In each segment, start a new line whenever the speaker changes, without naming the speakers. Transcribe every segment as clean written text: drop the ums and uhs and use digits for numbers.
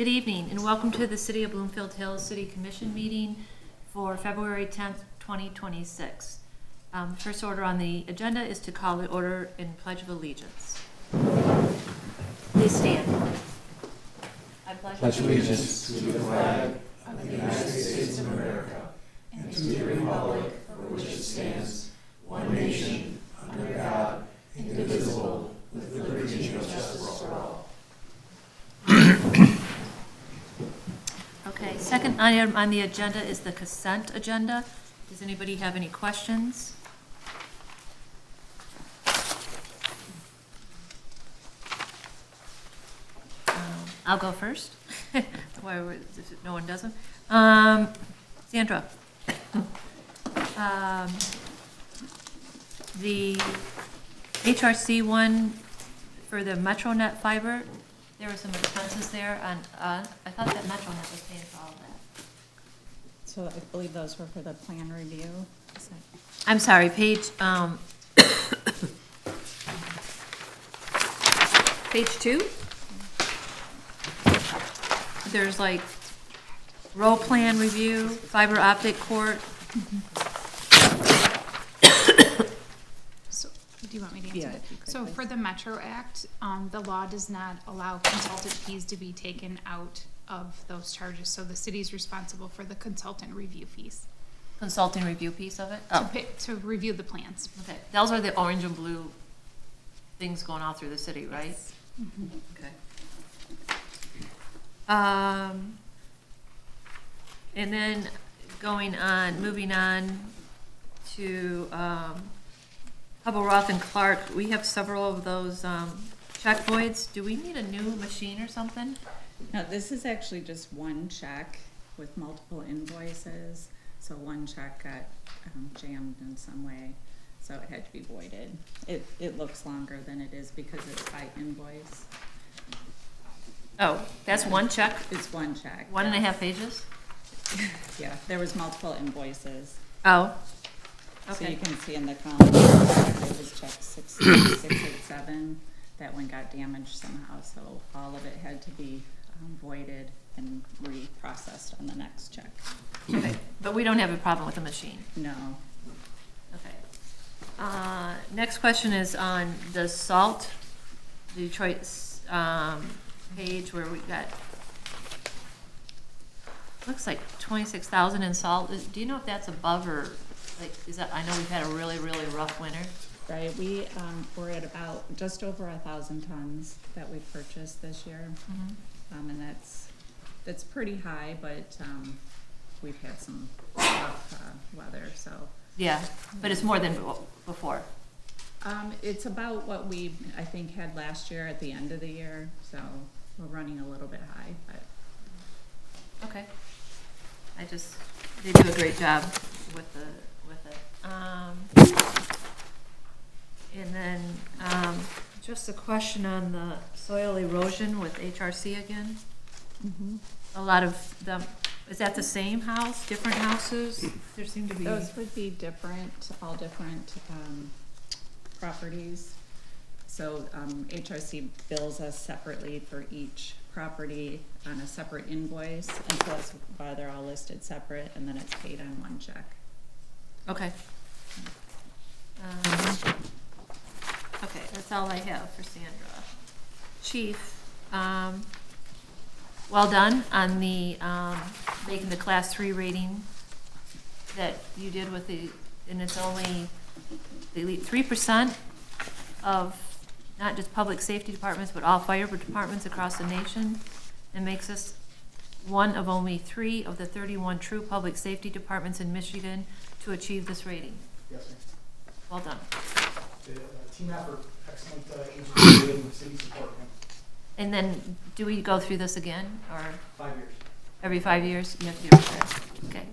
Good evening and welcome to the City of Bloomfield Hills City Commission meeting for February 10th, 2026. First order on the agenda is to call the order in Pledge of Allegiance. Please stand. I
pledge allegiance to the flag of the United States of America and to the republic for which it stands, one nation, under God, indivisible, with liberty and justice for all.
Okay, second item on the agenda is the consent agenda. Does anybody have any questions? I'll go first. Why, if no one doesn't. Sandra. The HRC one for the MetroNet fiber, there were some expenses there on, I thought that MetroNet was paying for all of that.
So I believe those were for the plan review.
I'm sorry, page 2? There's like road plan review, fiber optic court.
So, do you want me to answer
Yeah,
that?
if you could,
So
please.
for the Metro Act, the law does not allow consultant fees to be taken out of those charges. So the city's responsible for the consultant review fees
Consulting review piece of it?
to review the plans.
Okay, those are the orange and blue things going all through the city, right?
Yes.
Okay. And then moving on to Hubble Roth and Clark, we have several of those check voids. Do we need a new machine or something?
Now, this is actually just one check with multiple invoices. So one check got jammed in some way, so it had to be voided. It looks longer than it is because it's by invoice.
Oh, that's one check?
It's one check.
1.5 pages?
Yeah, there was multiple invoices.
Oh,
So
okay.
you can see in the column, it was check 687. That one got damaged somehow, so all of it had to be voided and reprocessed on the next check.
Okay, but we don't have a problem with the machine.
No.
Okay. Next question is on the salt, Detroit page where we got, looks like 26,000 in salt. Do you know if that's above or, like, is that, I know we've had a really, really rough winter.
Right, we're at about just over 1,000 tons that we purchased this year. And that's pretty high, but we've had some rough weather, so.
Yeah, but it's more than before.
It's about what we, I think, had last year at the end of the year, so we're running a little bit high, but.
Okay. They do a great job with it. And then, just a question on the soil erosion with HRC again. A lot of them, is that the same house, different houses? There seem to be.
Those would be different, all different properties. So HRC bills us separately for each property on a separate invoice, and so that's why they're all listed separate, and then it's paid on one check.
Okay. Okay, that's all I have for Sandra. Chief, well done on the making the class 3 rating that you did with and it's only the 3% of not just public safety departments, but all fire departments across the nation, and makes us one of only 3 of the 31 true public safety departments in Michigan to achieve this rating.
Yes, ma'am.
Well done.
The team effort, excellent agency and city support, ma'am.
And then, do we go through this again, or
5 years.
every 5 years? You have to do it. Okay.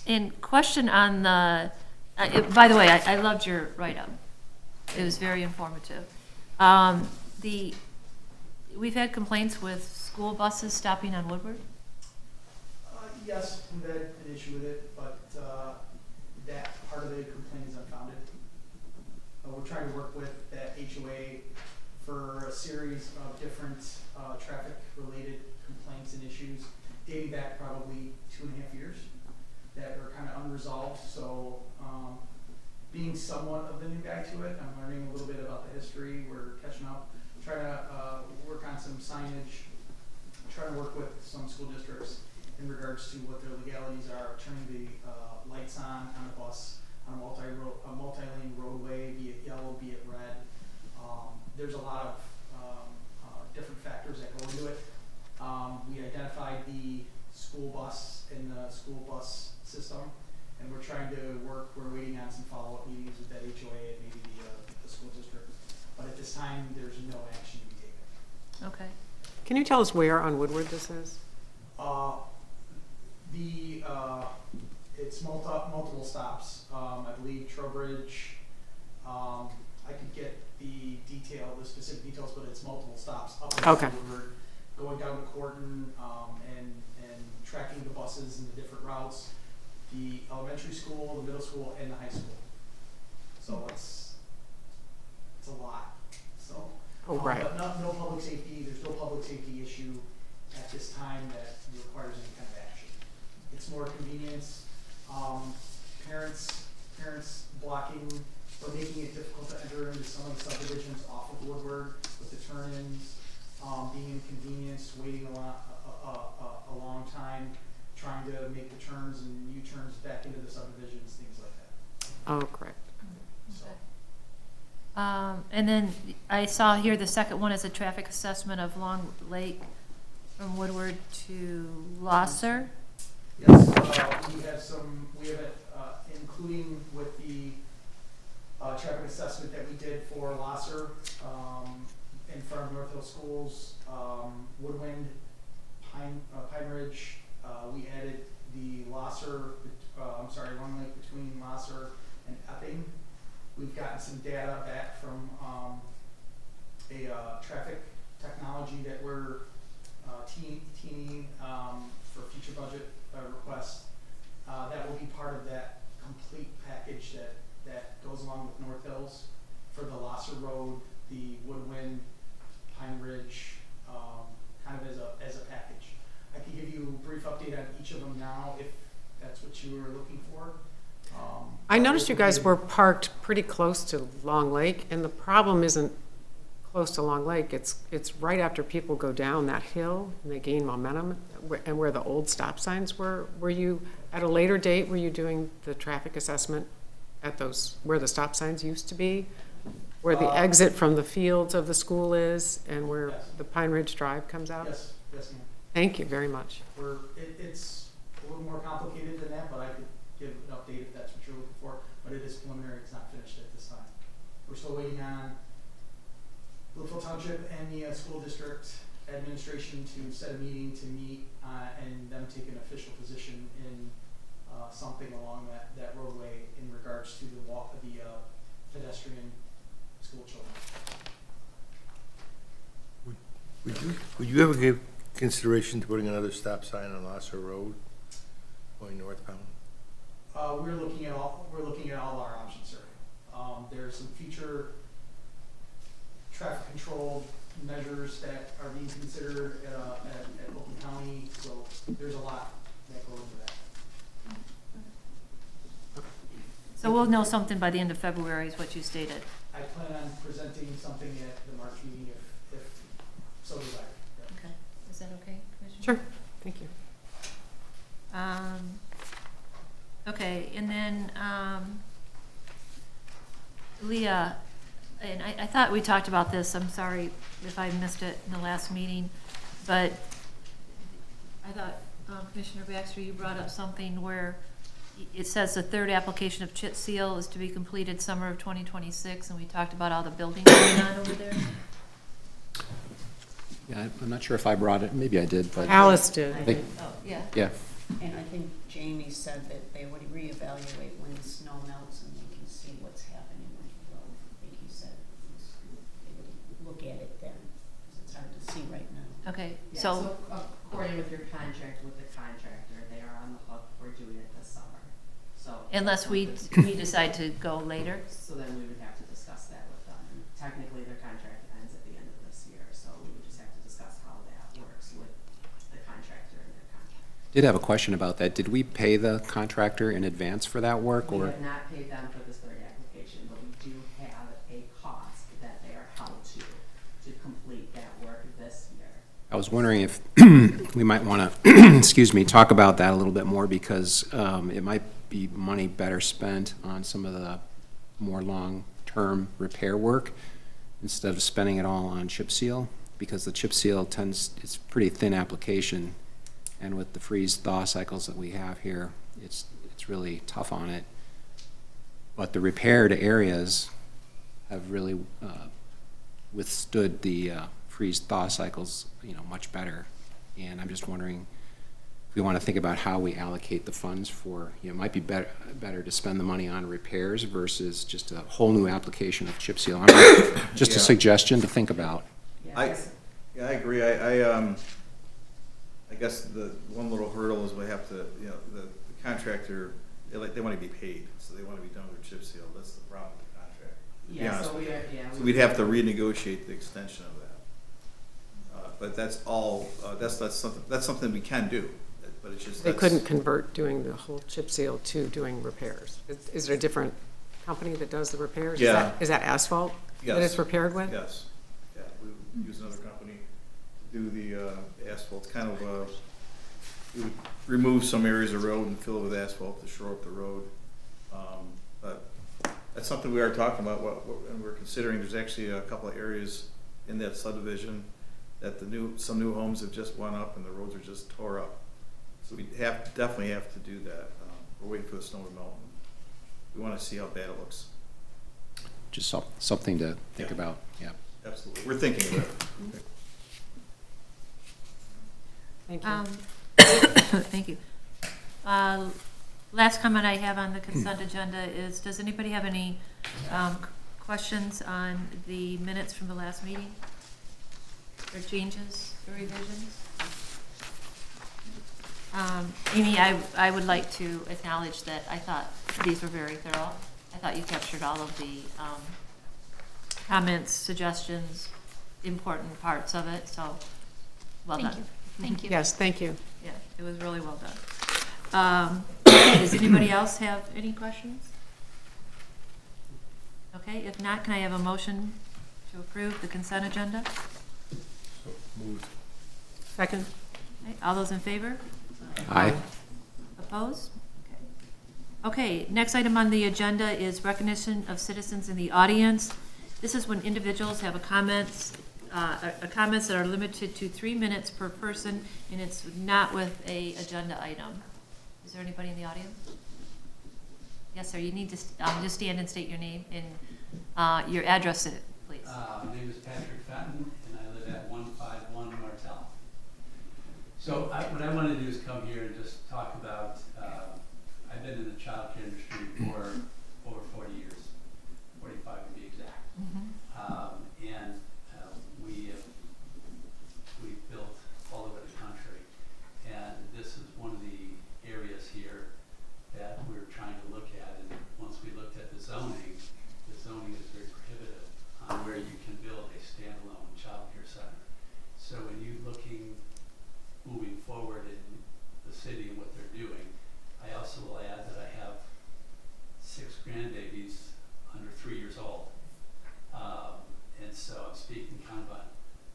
And question on the, by the way, I loved your write-up. It was very informative. We've had complaints with school buses stopping on Woodward?
Yes, we've had an issue with it, but that part of the complaint is unfounded. We're trying to work with that HOA for a series of different traffic-related complaints and issues dating back probably 2.5 years that are kind of unresolved. So being somewhat of the new guy to it, I'm learning a little bit about the history. We're catching up, trying to work on some signage, trying to work with some school districts in regards to what their legalities are, turning the lights on the bus on a multi-lane roadway, be it yellow, be it red. There's a lot of different factors that go into it. We identified the school bus in the school bus system, and we're trying to work. We're waiting on some follow-up meetings with that HOA and maybe the school district. But at this time, there's no action to be taken.
Okay.
Can you tell us where on Woodward this is?
It's multiple stops. I believe Trowbridge. I could get the specific details, but it's multiple stops up and
Okay.
down Woodward, going down to Corton, and tracking the buses and the different routes. The elementary school, the middle school, and the high school. So it's a lot. So.
Oh, right.
But no public safety. There's no public safety issue at this time that requires any kind of action. It's more convenience. Parents blocking or making it difficult to enter into some of the subdivisions off of Woodward with the turn-ins, being inconvenienced, waiting a long time, trying to make the turns and U-turns back into the subdivisions, things like that.
Oh, correct.
So.
And then I saw here the second one is a traffic assessment of Long Lake from Woodward to Losser.
Yes, we have it, including with the traffic assessment that we did for Losser, in front of North Hill Schools, Woodwind, Pine Ridge. We added the Long Lake between Losser and Epping. We've gotten some data back from a traffic technology that we're teaming for future budget requests. That will be part of that complete package that goes along with North Hills for the Losser Road, the Woodwind, Pine Ridge, kind of as a package. I can give you a brief update on each of them now if that's what you were looking for.
I noticed you guys were parked pretty close to Long Lake, and the problem isn't close to Long Lake. It's right after people go down that hill and they gain momentum, and where the old stop signs were. Were you at a later date? Were you doing the traffic assessment at those where the stop signs used to be, where the exit from the fields of the school is, and where
Yes.
the Pine Ridge Drive comes out?
Yes, ma'am.
Thank you very much.
It's a little more complicated than that, but I could give an update if that's what you're looking for. But it is preliminary. It's not finished at this time. We're still waiting on Bloomfield Township and the school district administration to set a meeting to meet and them take an official position in something along that roadway in regards to the pedestrian school children.
Would you ever give consideration to putting another stop sign on Losser Road going northbound?
We're looking at all our options, sir. There's some future traffic control measures that are being considered at Oakland County, so there's a lot that goes into that.
So we'll know something by the end of February is what you stated.
I plan on presenting something at the March meeting if so desired. Yeah.
Okay. Is that okay, Commissioner?
Sure. Thank you.
Okay, and then, Leah, and I thought we talked about this, I'm sorry if I missed it in the last meeting, but I thought, Commissioner Baxter, you brought up something where it says the third application of chip seal is to be completed summer of 2026, and we talked about all the building going on over there.
Yeah, I'm not sure if I brought it, maybe I did, but
Alice did.
I think,
Oh, yeah.
yeah,
And I think Jamie said that they would reevaluate when the snow melts and they can see what's happening with the road. I think he said they would look at it then, because it's hard to see right now.
Okay,
Yeah,
so,
according with your contract with the contractor, they are on the hook for doing it this summer. So
unless we decide to go later.
so then we would have to discuss that with them. And technically, their contract ends at the end
Did have a question about that. Did we pay the contractor in advance for that work,
We
or?
have not paid them for this third application, but we do have a cost that they are held to complete that work this year.
I was wondering if we might want to, excuse me, talk about that a little bit more, because it might be money better spent on some of the more long-term repair work instead of spending it all on chip seal, because the chip seal it's pretty thin application, and with the freeze-thaw cycles that we have here, it's really tough on it. But the repaired areas have really withstood the freeze-thaw cycles, much better. And I'm just wondering if we want to think about how we allocate the funds for, it might be better to spend the money on repairs versus just a whole new application of chip seal. Just a
Yeah.
suggestion to think about.
Yeah,
I agree. I guess the one little hurdle is we have to, the contractor, they want to be paid, so they want to be done with chip seal. That's the problem with the contract. To be
yeah,
honest
so
with
we
you.
are, yeah.
So we'd have to renegotiate the extension of that. But that's all, that's something we can do, but it's just.
They couldn't convert doing the whole chip seal to doing repairs. Is there a different company that does the repairs?
Yeah.
Is that asphalt that
Yes.
it's repaired with?
Yes, yeah, we use another company to do the asphalt. It's kind of, we would remove some areas of road and fill it with asphalt to shore up the road. But that's something we are talking about, and we're considering. There's actually a couple of areas in that subdivision that some new homes have just went up and the roads are just tore up. So we definitely have to do that. We're waiting for the snow to melt. We want to see how bad it looks.
Just something to think
Yeah.
about, yeah.
Absolutely. We're thinking of it.
Thank you.
Thank you. Last comment I have on the consent agenda is, does anybody have any questions on the minutes from the last meeting? Or changes or revisions? Amy, I would like to acknowledge that I thought these were very thorough. I thought you captured all of the comments, suggestions, important parts of it, so well
Thank
done.
you. Thank you.
Yes, thank you.
Yeah, it was really well done. Does anybody else have any questions? Okay, if not, can I have a motion to approve the consent agenda?
So moved.
Second?
Okay, all those in favor?
Aye.
Opposed? Okay, next item on the agenda is recognition of citizens in the audience. This is when individuals have comments that are limited to 3 minutes per person, and it's not with a agenda item. Is there anybody in the audience? Yes, sir, you need to just stand and state your name and your address, please.
My name is Patrick Fenton, and I live at 151 Martell. So what I want to do is come here and just talk about, I've been in the child care industry for over 40 years, 45 to be exact.
Mm-hmm.
And we've built all over the country. And this is one of the areas here that we're trying to look at. And once we looked at the zoning is very prohibitive on where you can build a standalone child care center. So when you're moving forward in the city and what they're doing, I also will add that I have 6 grandbabies under 3 years old. And so I'm speaking kind of on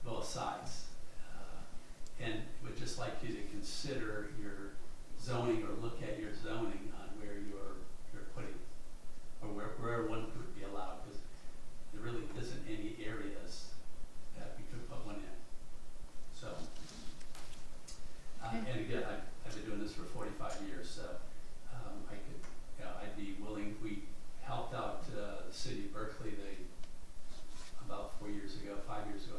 both sides. And would just like you to consider your zoning or look at your zoning on where you're putting, or where one could be allowed, because there really isn't any areas that we could put one in. So, and again, I've been doing this for 45 years, so I'd be willing. We helped out the city of Berkeley. They about 5 years ago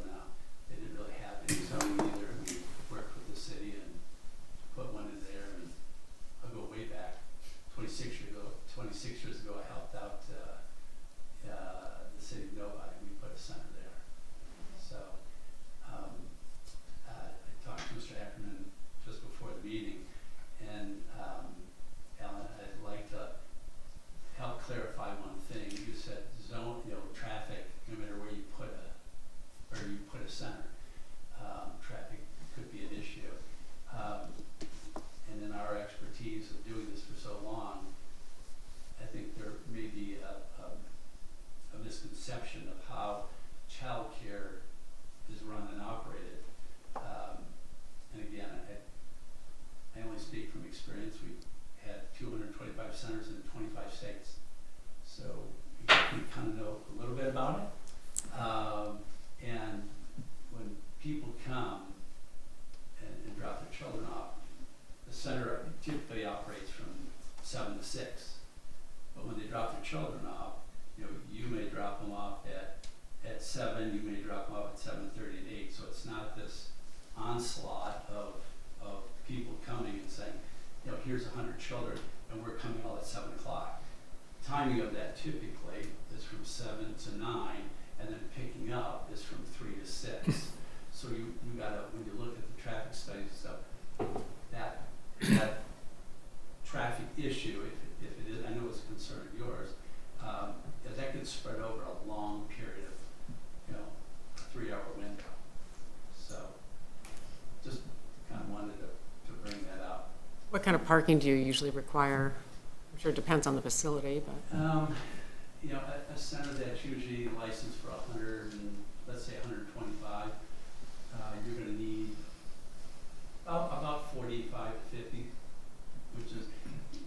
now. They didn't really have any zoning either. We worked with the city and put one in there, and I'll go way back. 7 to 6. But when they drop their children off, you know, you may drop them off at 7, you may drop them off at 7:30 and 8. So it's not this onslaught of people coming and saying, you know, here's 100 children and we're coming all at 7 o'clock. Timing of that typically is from 7 to 9, and then picking up is from 3 to 6. So you gotta, when you look at the traffic studies and stuff, that traffic issue, if it is, I know it's a concern of yours, that gets spread over a long period of, you know, a 3-hour window. So just kind of wanted to bring that up.
What kind of parking do you usually require? I'm sure it depends on the facility, but.
You know, a center that's usually licensed for 100 and, let's say 125, you're gonna need about 45 to 50, which is,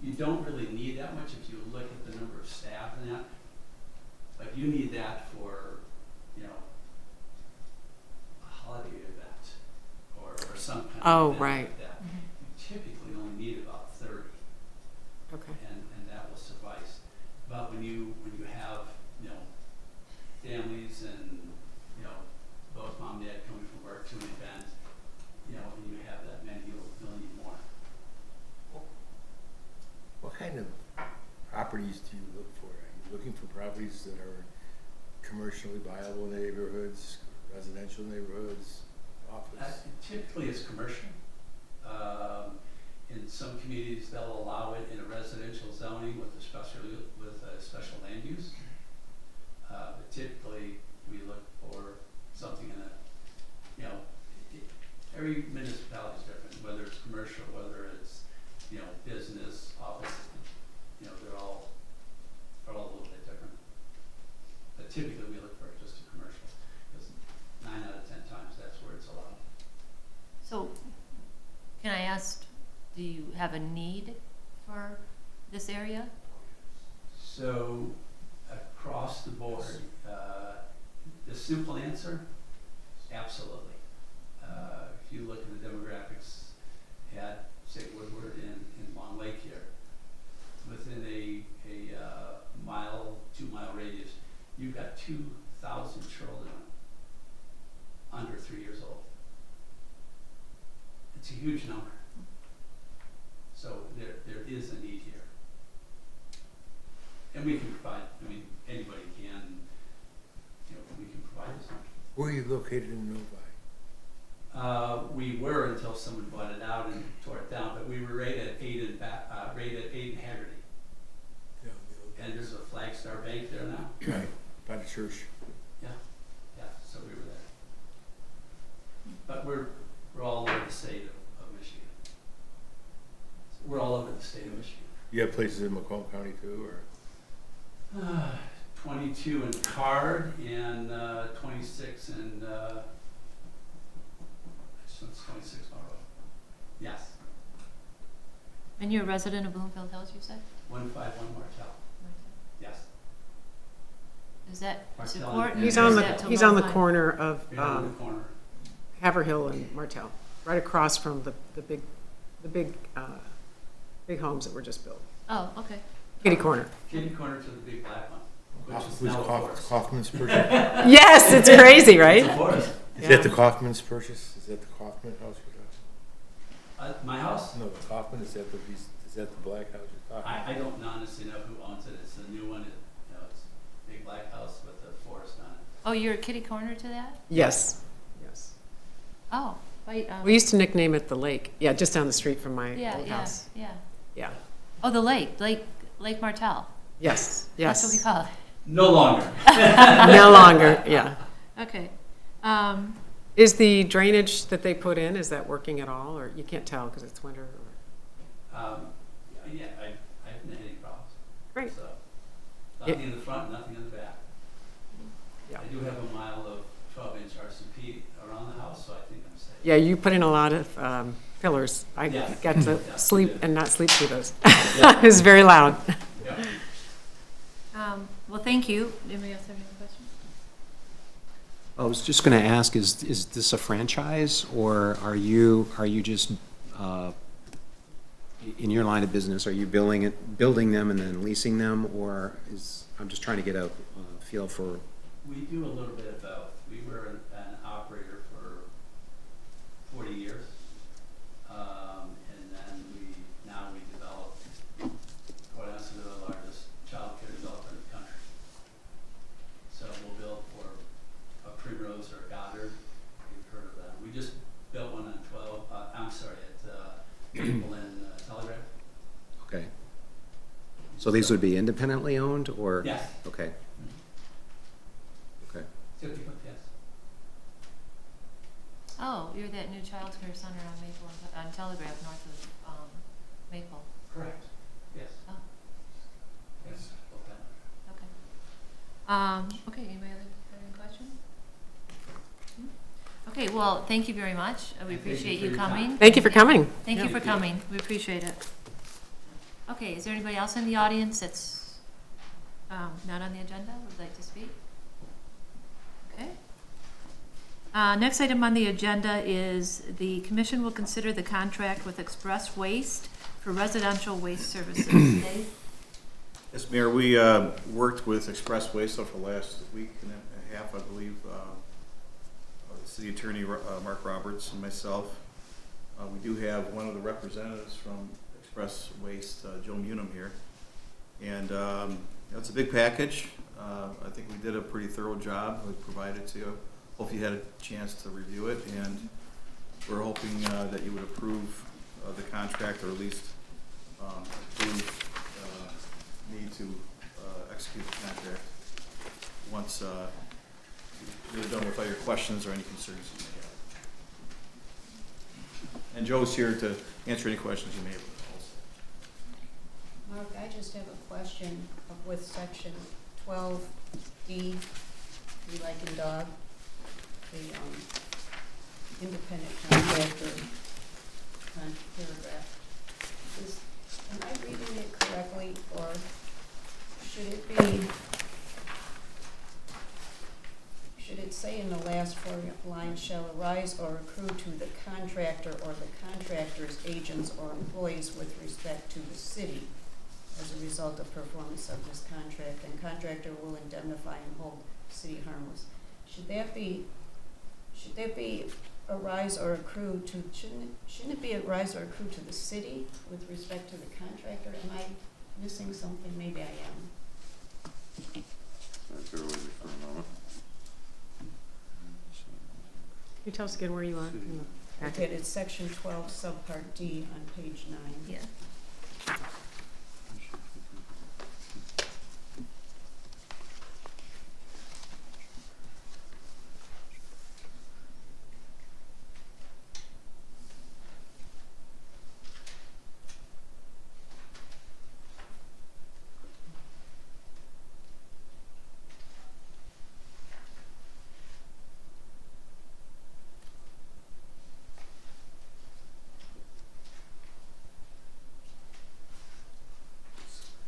you don't really need that much if you look at the number of staff and that, but you need that for, you know, a holiday event or some kind
Oh,
of event
right.
like that. You typically only need about 30.
Okay.
And that will suffice. But when you have, you know, families and, you know, both mom and dad coming from work to an event, you know, and you have that many, you'll need more.
What kind of properties do you look for? Are you looking for properties that are commercially viable neighborhoods, residential neighborhoods, office?
Typically it's commercial. In some communities, they'll allow it in a residential zoning with a special land use. But typically, we look for something in a, you know, every municipality is different, whether it's commercial, whether it's, you know, business, office, you know, they're all a little bit different. But typically, we look for just a commercial, because 9 out of 10 times, that's where it's allowed.
So, can I ask, do you have a need for this area?
So, across the board, the simple answer, absolutely. If you look at the demographics at, say, Woodward and Long Lake here, within a 2-mile radius, you've got 2,000 children under 3 years old. It's a huge number. So there is a need here. And we can provide, I mean, anybody can, you know, we can provide this.
Where are you located in Novi?
We were until someone bought it out and tore it down, but we were right at 8 in Haggerty.
Yeah,
And there's a Flagstar Bank there now.
right, by the church.
Yeah, so we were there. But we're all over the state of Michigan. We're all over the state of Michigan.
You have places in Macomb County too, or?
22 in Card and 26 in, it's 26 Monroe. Yes,
And you're a resident of Bloomfield Hills, you said?
151 Martel. Yes.
Is that
Martel
support?
and-
He's
or
on
is
the,
that to
he's on the
Lowline?
corner of,
Right on the corner.
Haverhill and Martell, right across from the big homes that were just built.
Oh, okay.
Kitty corner.
Kitty corner to the big black one, which is
Who's
now a forest.
Kaufman's purchase?
Yes, it's crazy, right?
It's a forest.
Is that the Kaufman's purchase? Is that the Kaufman house you're talking
My house?
about? No, the Kaufman, is that the black house you're talking about?
I don't honestly know who owns it. It's a new one. You know, it's a big black house with a forest on it.
Oh, you're a kitty corner to that?
Yes, yes.
Oh, right.
We used to nickname it the lake. Yeah, just down the street from my
Yeah,
old
yeah,
house.
yeah.
Yeah.
Oh, the Lake Martell.
Yes,
That's what we
yes.
call it.
No longer.
No longer, yeah.
Okay.
Is the drainage that they put in, is that working at all, or you can't tell because it's winter? Or?
Yeah, I haven't had any problems.
Great.
So, nothing in the front, nothing in the back.
Yeah.
I do have a mile of 12-inch RCP around the house, so I think I'm safe.
Yeah, you put in a lot of pillars. I
Yes.
got to
Yeah,
sleep
we did.
and not sleep through those.
Yeah.
It was very loud.
Yeah.
Well, thank you. Anybody else have any questions?
I was just going to ask, is this a franchise, or are you just in your line of business, are you building them and then leasing them, or I'm just trying to get a feel for,
We do a little bit of both. We were an operator for 40 years. And then now we develop, quite honestly, we're the largest childcare developer in the country. So we'll build for a Primrose or a Goddard. You've heard of them. We just built one on at Maple and Telegraph.
okay. So these would be independently owned, or?
Yes.
Okay. Okay.
50 foot, yes.
Oh, you're that new child care center on Maple, on Telegraph, north of, Maple.
Correct. Yes.
Oh,
Yes.
okay. Okay, anybody have any questions? Okay, well, thank you very much. We
Thank you
appreciate
for
you
your
coming.
time.
Thank you for coming.
Thank you
Yeah.
for coming. We appreciate it. Okay, is there anybody else in the audience that's not on the agenda, would like to speak? Okay. Next item on the agenda is the commission will consider the contract with Express Waste for residential waste services. Dave?
Yes, Mayor, we worked with Express Waste for the last week and a half, I believe, the city attorney, Mark Roberts, and myself. We do have one of the representatives from Express Waste, Joe Munham, here. And it's a big package. I think we did a pretty thorough job. We provided to you. Hope you had a chance to review it, and we're hoping that you would approve the contract, or at least approve me to execute the contract once you're done with all your questions or any concerns you may have. And Joe's here to answer any questions you may have also.
Mark, I just have a question with section 12D, be like in dog, the independent contractor paragraph. Am I reading it correctly, or should it say in the last four lines, shall arise or accrue to the contractor or the contractor's agents or employees with respect to the city as a result of performance of this contract, and contractor will indemnify and hold city harmless? Should that be arise or accrue to, shouldn't it be arise or accrue to the city with respect to the contractor? Am I missing something? Maybe I am.
Bear with me for a moment.
Can you tell us again where you are in the
Okay,
packet?
it's section 12, subpart D on page 9.
Yeah.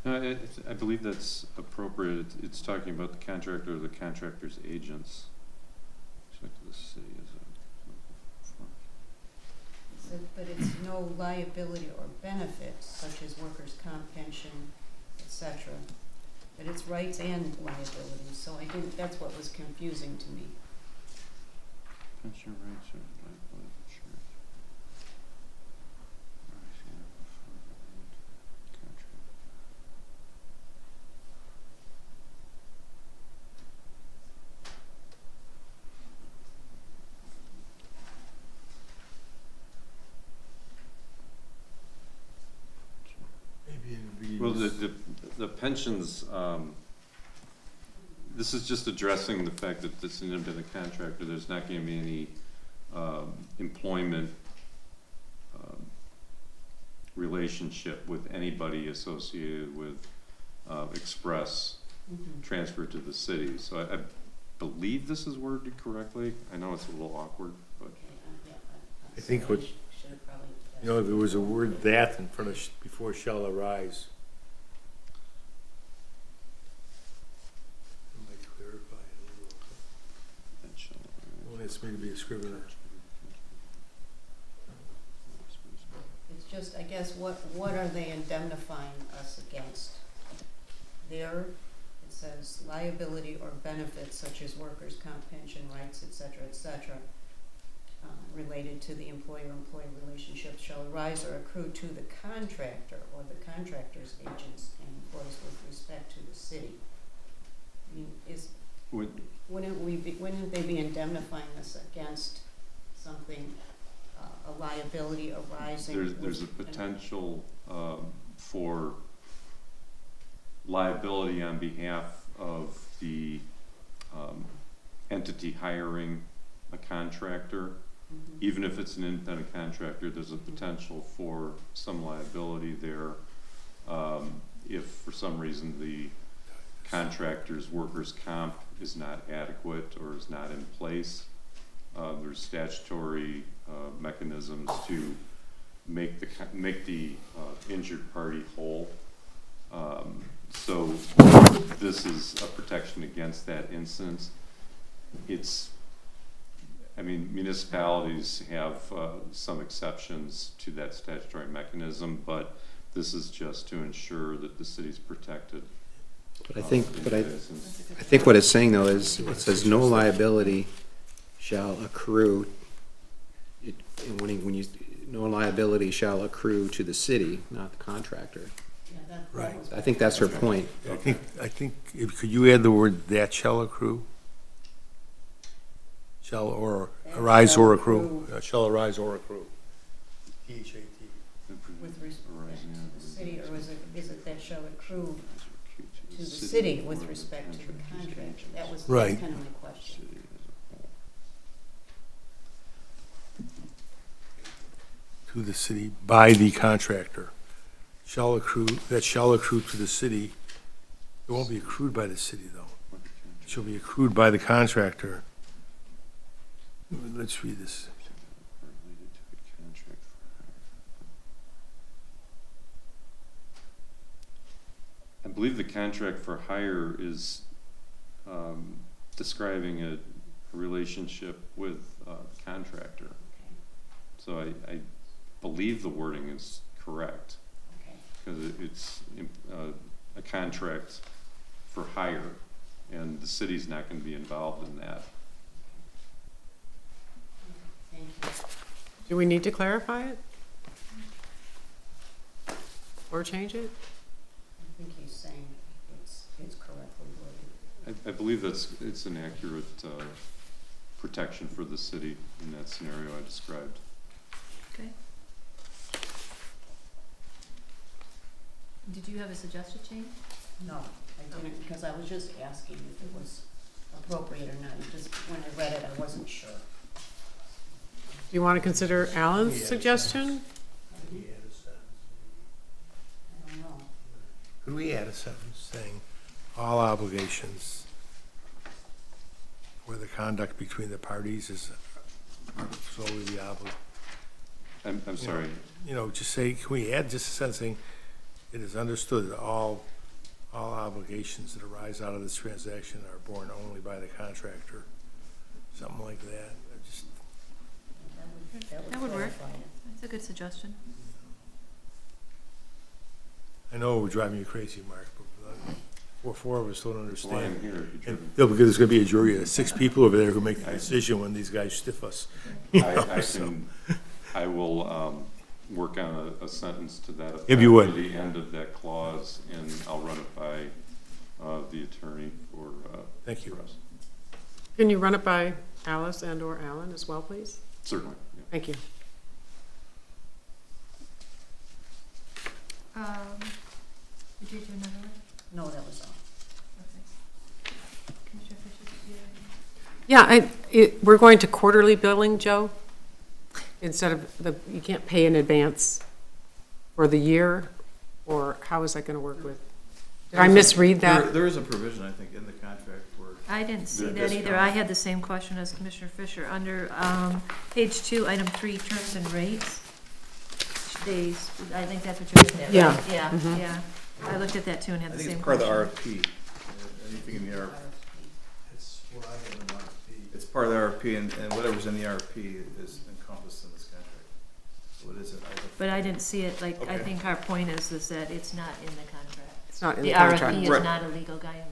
I believe that's appropriate. It's talking about the contractor or the contractor's agents. Check the city as
So, but it's no liability or benefits such as workers' comp, pension, etc. But it's rights and liabilities, so I didn't, that's what was confusing to me.
pension rights or life insurance. Contract.
Maybe it would be.
Well, the pensions, this is just addressing the fact that this is an independent contractor, there's not gonna be any, employment, relationship with anybody associated with, Express transfer to the city. So I believe this is worded correctly. I know it's a little awkward, but.
Okay, yeah,
I think what-
should have probably.
You know, there was a word "that" in front of before "shall arise." I might clarify it a little.
Pension.
Well, that's me to be a scrivener.
It's just just, I guess, what are they indemnifying us against? There, it says liability or benefits such as workers' comp, pension rights, et cetera, related to the employer-employee relationship shall arise or accrue to the contractor or the contractor's agents and employees with respect to the city. I mean, wouldn't they be indemnifying us against something, a liability arising?
There's a potential for liability on behalf of the entity hiring a contractor.
Mhm.
Even if it's an independent contractor, there's a potential for some liability there. If for some reason the contractor's workers' comp is not adequate or is not in place, there's statutory mechanisms to make the injured party whole. So this is a protection against that instance. Municipalities have some exceptions to that statutory mechanism, but this is just to ensure that the city's protected.
But I think what it's saying though is, it says no liability shall accrue, no liability shall accrue to the city, not the contractor.
Yeah, that
Right.
was
I think that's her point.
I think, could you add the word that shall accrue? Shall or
That
arise
shall
or accrue?
accrue.
Shall arise or accrue. THAT.
with respect to the city, or is it that shall accrue to the city with respect to the contract? That was
Right.
kind of my question.
To the city by the contractor. Shall accrue to the city. It won't be accrued by the city, though. It shall be accrued by the contractor. Let's read this.
I believe the contract for hire is describing a relationship with the contractor. So I believe the wording is correct,
Okay.
because it's a contract for hire, and the city's not going to be involved in that.
Thank you.
Do we need to clarify it? Or change it?
I think he's saying it's correctly worded.
I believe it's an accurate protection for the city in that scenario I described.
Okay. Did you have a suggested change?
No, I didn't, because I was just asking if it was appropriate or not. When I read it, I wasn't sure.
Do you want to consider Alan's suggestion?
I don't know.
Could we add a sentence saying, all obligations for the conduct between the parties is solely the
I'm sorry.
Just say, can we add just a sentence saying, it is understood that all obligations that arise out of this transaction are borne only by the contractor, something like that.
That would work.
clarify it.
That's a good suggestion.
I know it would drive me crazy, Mark, but four of us don't
That's why I'm
understand.
here.
And, because there's gonna be a jury of 6 people over there who make the decision when these guys stiff us.
I will work on a sentence to that effect.
If you would.
To the end of that clause, and I'll run it by the attorney for
Thank you.
for us.
Can you run it by Alice and/or Alan as well, please?
Certainly, yeah.
Thank you.
Did you do another one?
No, that was all.
Okay. Commissioner Fisher, did you have any?
Yeah, we're going to quarterly billing, Joe? Instead of you can't pay in advance for the year, or how is that gonna work with? Did I misread that?
There is a provision, I think, in the contract where
I didn't see
The
that either.
discount.
I had the same question as Commissioner Fisher. Under page 2, item 3, terms and rates. I think that's what you're looking at,
Yeah.
right? Yeah, yeah. I looked at that too and had
I
the
think
same
it's part of the
question.
RFP. Anything in the RFP.
It's what I have in my RFP.
It's part of the RFP, and whatever's in the RFP is encompassed in this contract. So it isn't, I looked
but I didn't see it, like, I think our point is that it's not in the contract.
It's not in
The
the contract.
RFP is
Right.
not a legal guidance.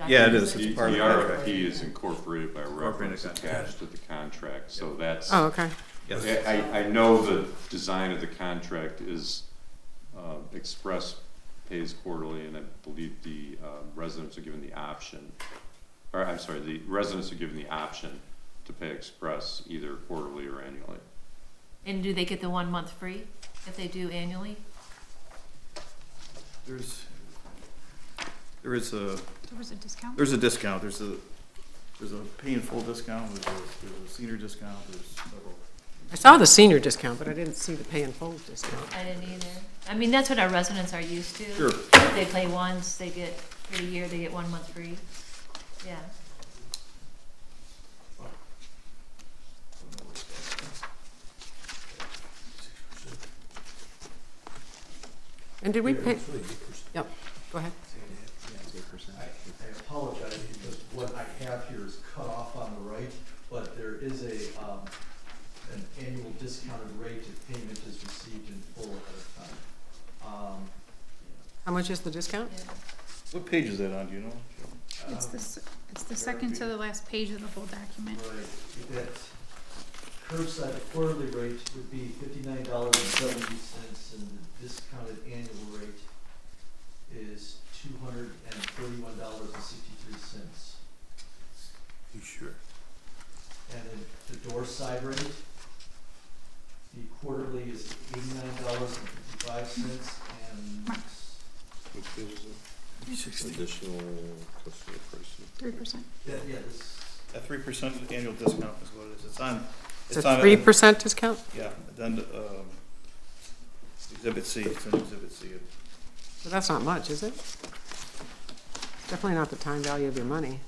Yeah, it is.
The
It's part of the contract.
RFP is incorporated by reference
contract.
attached to the contract, so that's.
Oh, okay.
Yes.
I know the design of the contract is, Express pays quarterly, and I believe the residents are given the option, or I'm sorry, the residents are given the option to pay Express either quarterly or annually.
And do they get the 1 month free if they do annually?
There is a,
There was a discount?
there's a discount, there's a pay in full discount, there's a senior discount, there's several.
I saw the senior discount, but I didn't see the pay in full discount.
I didn't either. I mean, that's what our residents are used to.
Sure.
If they pay once, they get, for the year, they get 1 month free. Yeah.
And did we pay? Yep, go ahead.
I apologize because what I have here is cut off on the right, but there is an annual discounted rate if payment is received in full at a time.
How much is the discount?
What page is that on, do you know?
It's the second to the last page of the whole document.
Right, that curbside quarterly rate would be $59.70, and the discounted annual rate is $231.63.
You sure?
And then the door side rate, the quarterly is $89.55, and
Which page is it?
Additional customer pricing.
3%.
yeah, this,
That 3% annual discount is what it is.
It's a 3% discount?
Yeah, then, Exhibit C, it's in Exhibit C.
So that's not much, is it? Definitely not the time value of your money.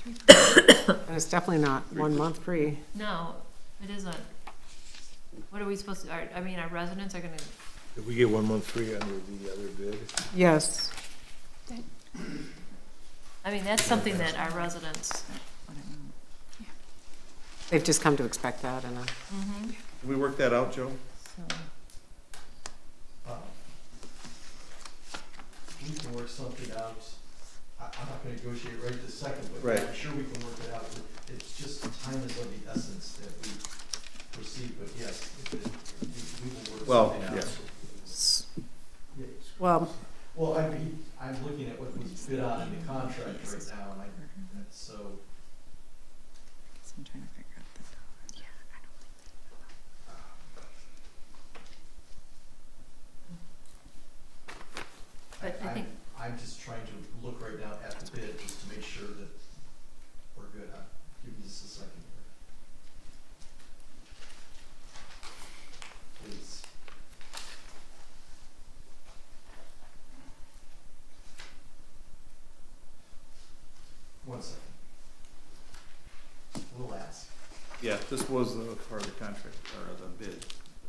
And it's definitely not 1 month free.
No, it isn't. What are we supposed to, I mean, our residents are gonna,
Did we get 1 month free under the other bid?
Yes.
I mean, that's something that our residents,
They've just come to expect that and,
Can we work that out, Joe?
we can work something out. I'm not gonna negotiate right this second, but
Right.
I'm sure we can work it out. It's just time is of the essence that we proceed, but yes, we will work
Well,
something out.
yes.
Yeah.
well,
Well, I'm looking at what was bid on in the contract right now, and that's so.
I'm trying to figure out the.
but I think,
I'm just trying to look right now at the bid, just to make sure that we're good. Give me just a second here. Please. One second. We'll ask.
Yeah, this was part of the contract, or the bid,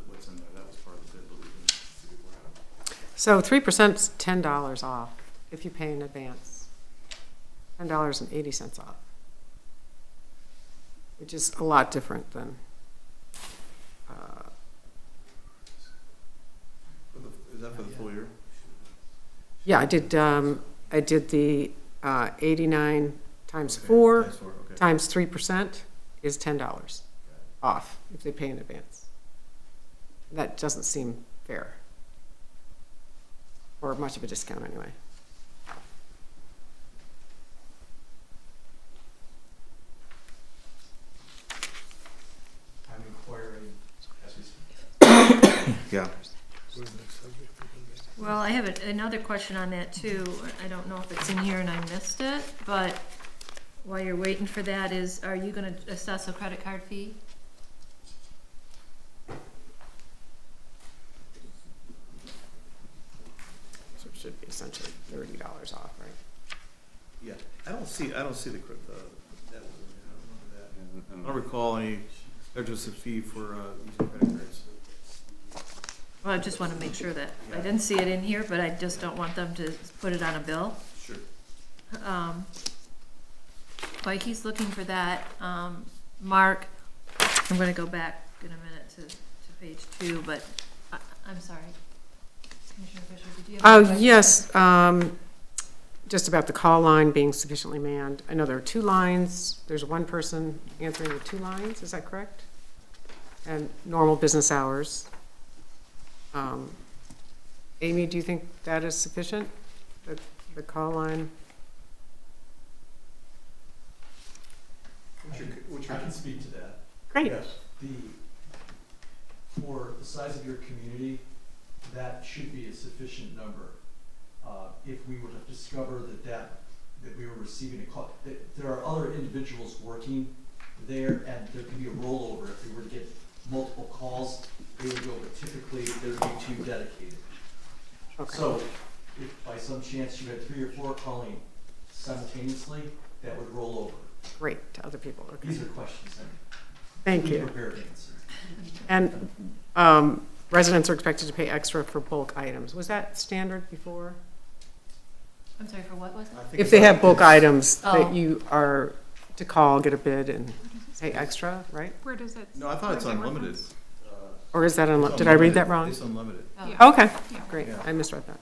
what's in there, that was part of the bid, but we didn't figure it out.
so 3%'s $10 off if you pay in advance. $10.80 off. Which is a lot different than,
Is that for the full year?
yeah, I did the 89 times 4
Times 4, okay.
times 3% is $10 off if they pay in advance. That doesn't seem fair. Or much of a discount anyway.
I'm inquiring as we speak.
Yeah.
well, I have another question on that too. I don't know if it's in here and I missed it, but while you're waiting for that is, are you gonna assess a credit card fee?
So it should be essentially $30 off, right?
Yeah, I don't see the, that was, I don't remember that. I don't recall any, there's just a fee for, using credit cards.
Well, I just wanna make sure that, I didn't see it in here, but I just don't want them to put it on a bill.
Sure.
While he's looking for that, Mark, I'm gonna go back in a minute to page 2, but I'm sorry. Commissioner Fisher, did you have?
Oh, yes, just about the call line being sufficiently manned. I know there are 2 lines, there's 1 person answering the 2 lines, is that correct? And normal business hours. Amy, do you think that is sufficient, the call line?
I can speak to that.
Great.
Yes. For the size of your community, that should be a sufficient number. If we were to discover that we were receiving a call, that there are other individuals working there, and there can be a rollover. If we were to get multiple calls, they would go, but typically there would be 2 dedicated.
Okay.
So if by some chance you had 3 or 4 calling simultaneously, that would roll over.
Great, to other people, okay.
These are questions and
Thank
be
you.
prepared to answer.
And residents are expected to pay extra for bulk items. Was that standard before?
I'm sorry, for what was it?
If they have bulk items
Oh.
that you are to call, get a bid and pay extra, right?
Where does it?
No, I thought it's
where's it
unlimited.
referenced?
Or is that, did I read that wrong?
It's unlimited.
Oh.
Okay,
Yeah.
great,
Yeah.
I misread that.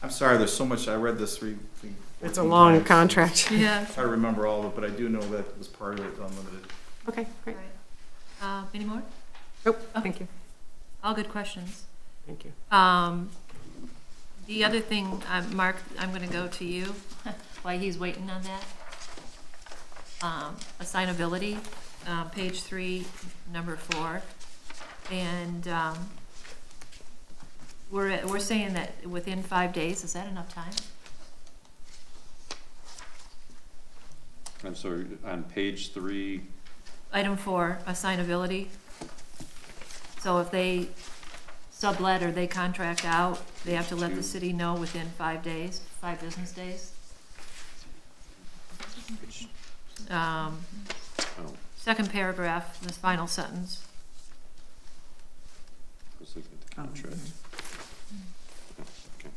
I'm sorry, there's so much, I read this
It's a long contract.
Yeah.
Try to remember all of it, but I do know that was part of it, unlimited.
Okay, great.
Any more?
Nope, thank you,
All good questions.
thank you.
The other thing, Mark, I'm gonna go to you while he's waiting on that. Assignability, page 3, number 4. And, we're saying that within 5 days, is that enough time?
I'm sorry, on page 3,
Item 4, assignability. So if they sublet or they contract out, they have to let the city know within 5 days, 5 business days.
oh,
Second paragraph, this final sentence.
I was looking at the contract. Okay.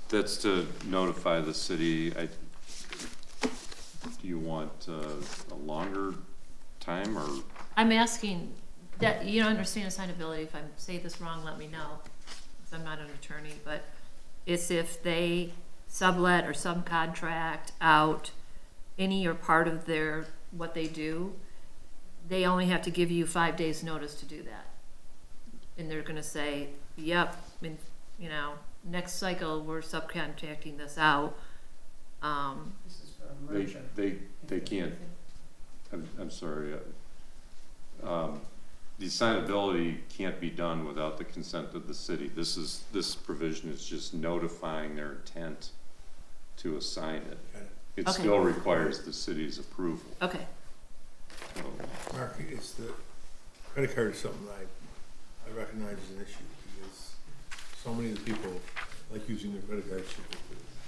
That's to notify the city. Do you want a longer time, or?
I'm asking, that, you don't understand assignability, if I say this wrong, let me know, because I'm not an attorney, but it's if they sublet or subcontract out any or part of their, what they do, they only have to give you 5 days' notice to do that. And they're gonna say, yep, and, you know, next cycle, we're subcontracting this out.
This is for a merger.
They can't, I'm sorry, the assignability can't be done without the consent of the city. This provision is just notifying their intent to assign it. It
Okay.
still requires the city's approval.
Okay,
So,
Mark, it's the credit card is something I recognize as an issue, because so many of the people like using their credit cards for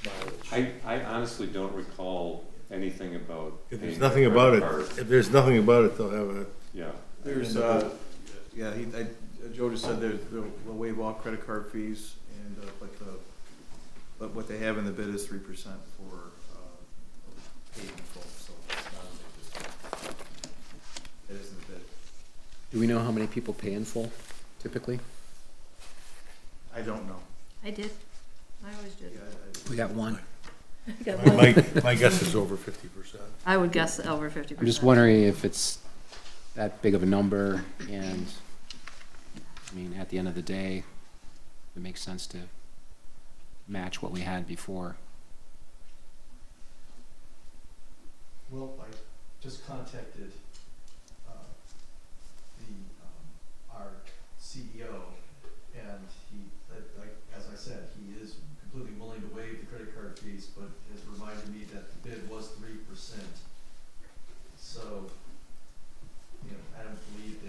mileage.
I honestly don't recall anything about.
If
paying
there's nothing
with
about it,
credit card.
if there's nothing about it, they'll have a,
Yeah.
There's, yeah, Joe just said they'll waive all credit card fees, and, but what they have in the bid is 3% for, paid in full, so it's not a big discount. It is in the bid.
Do we know how many people pay in full typically?
I don't know.
I did, I always did.
Yeah,
We got one.
my guess is over 50%.
I would guess over 50%.
I'm just wondering if it's that big of a number, and, I mean, at the end of the day, it makes sense to match what we had before.
Well, I just contacted our CEO, and he, like, as I said, he is completely willing to waive the credit card fees, but has reminded me that the bid was 3%. So, you know, I don't believe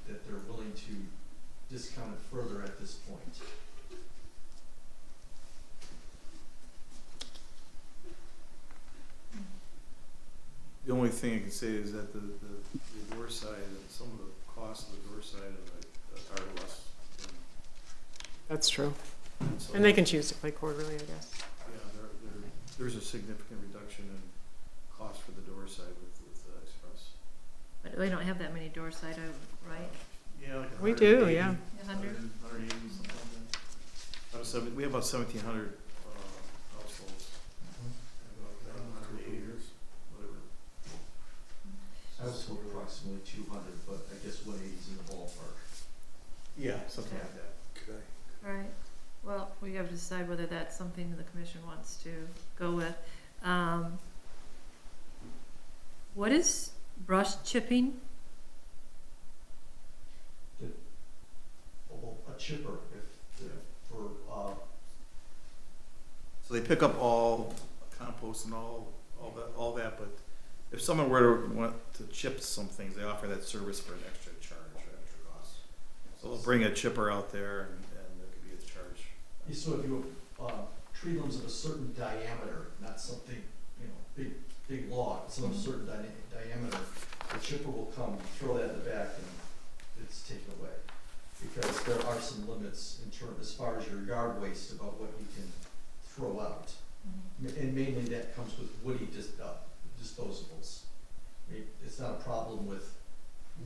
that they're willing to discount it further at this point.
The only thing I can say is that the door side, and some of the costs of the door side are less.
That's true.
So,
And they can choose to play quarterly, I guess.
Yeah, there's a significant reduction in cost for the door side with Express.
But we don't have that many door side, right?
Yeah, like
We do,
180,
yeah.
100?
180, something like that. We have about 1,700 households. About 180 years, whatever.
I was told approximately 200, but I guess 180 is in the ballpark.
Yeah, something like that.
Could I?
Right. Well, we have to decide whether that's something that the commission wants to go with. What is brush chipping?
A chipper, for,
So they pick up all compost and all that, but if someone were to want to chip some things, they offer that service for an extra charge or extra cost. So they'll bring a chipper out there and there could be a charge.
so if you, tree limbs of a certain diameter, not something, big log, some of a certain diameter, the chipper will come, throw that in the back, and it's taken away. Because there are some limits as far as your yard waste about what you can throw out. And mainly that comes with woody disposables. It's not a problem with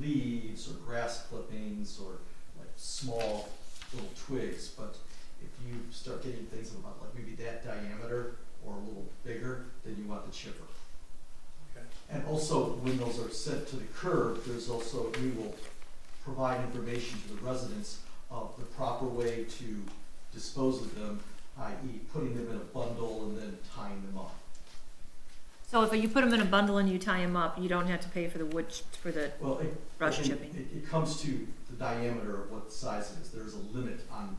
leaves or grass clippings or like small little twigs, but if you start getting things about like maybe that diameter or a little bigger, then you want the chipper.
Okay.
And also, when those are sent to the curb, we will provide information to the residents of the proper way to dispose of them, i.e. putting them in a bundle and then tying them up.
So if you put them in a bundle and you tie them up, you don't have to pay for the
Well,
brush chipping?
It comes to the diameter of what size it is. There's a limit on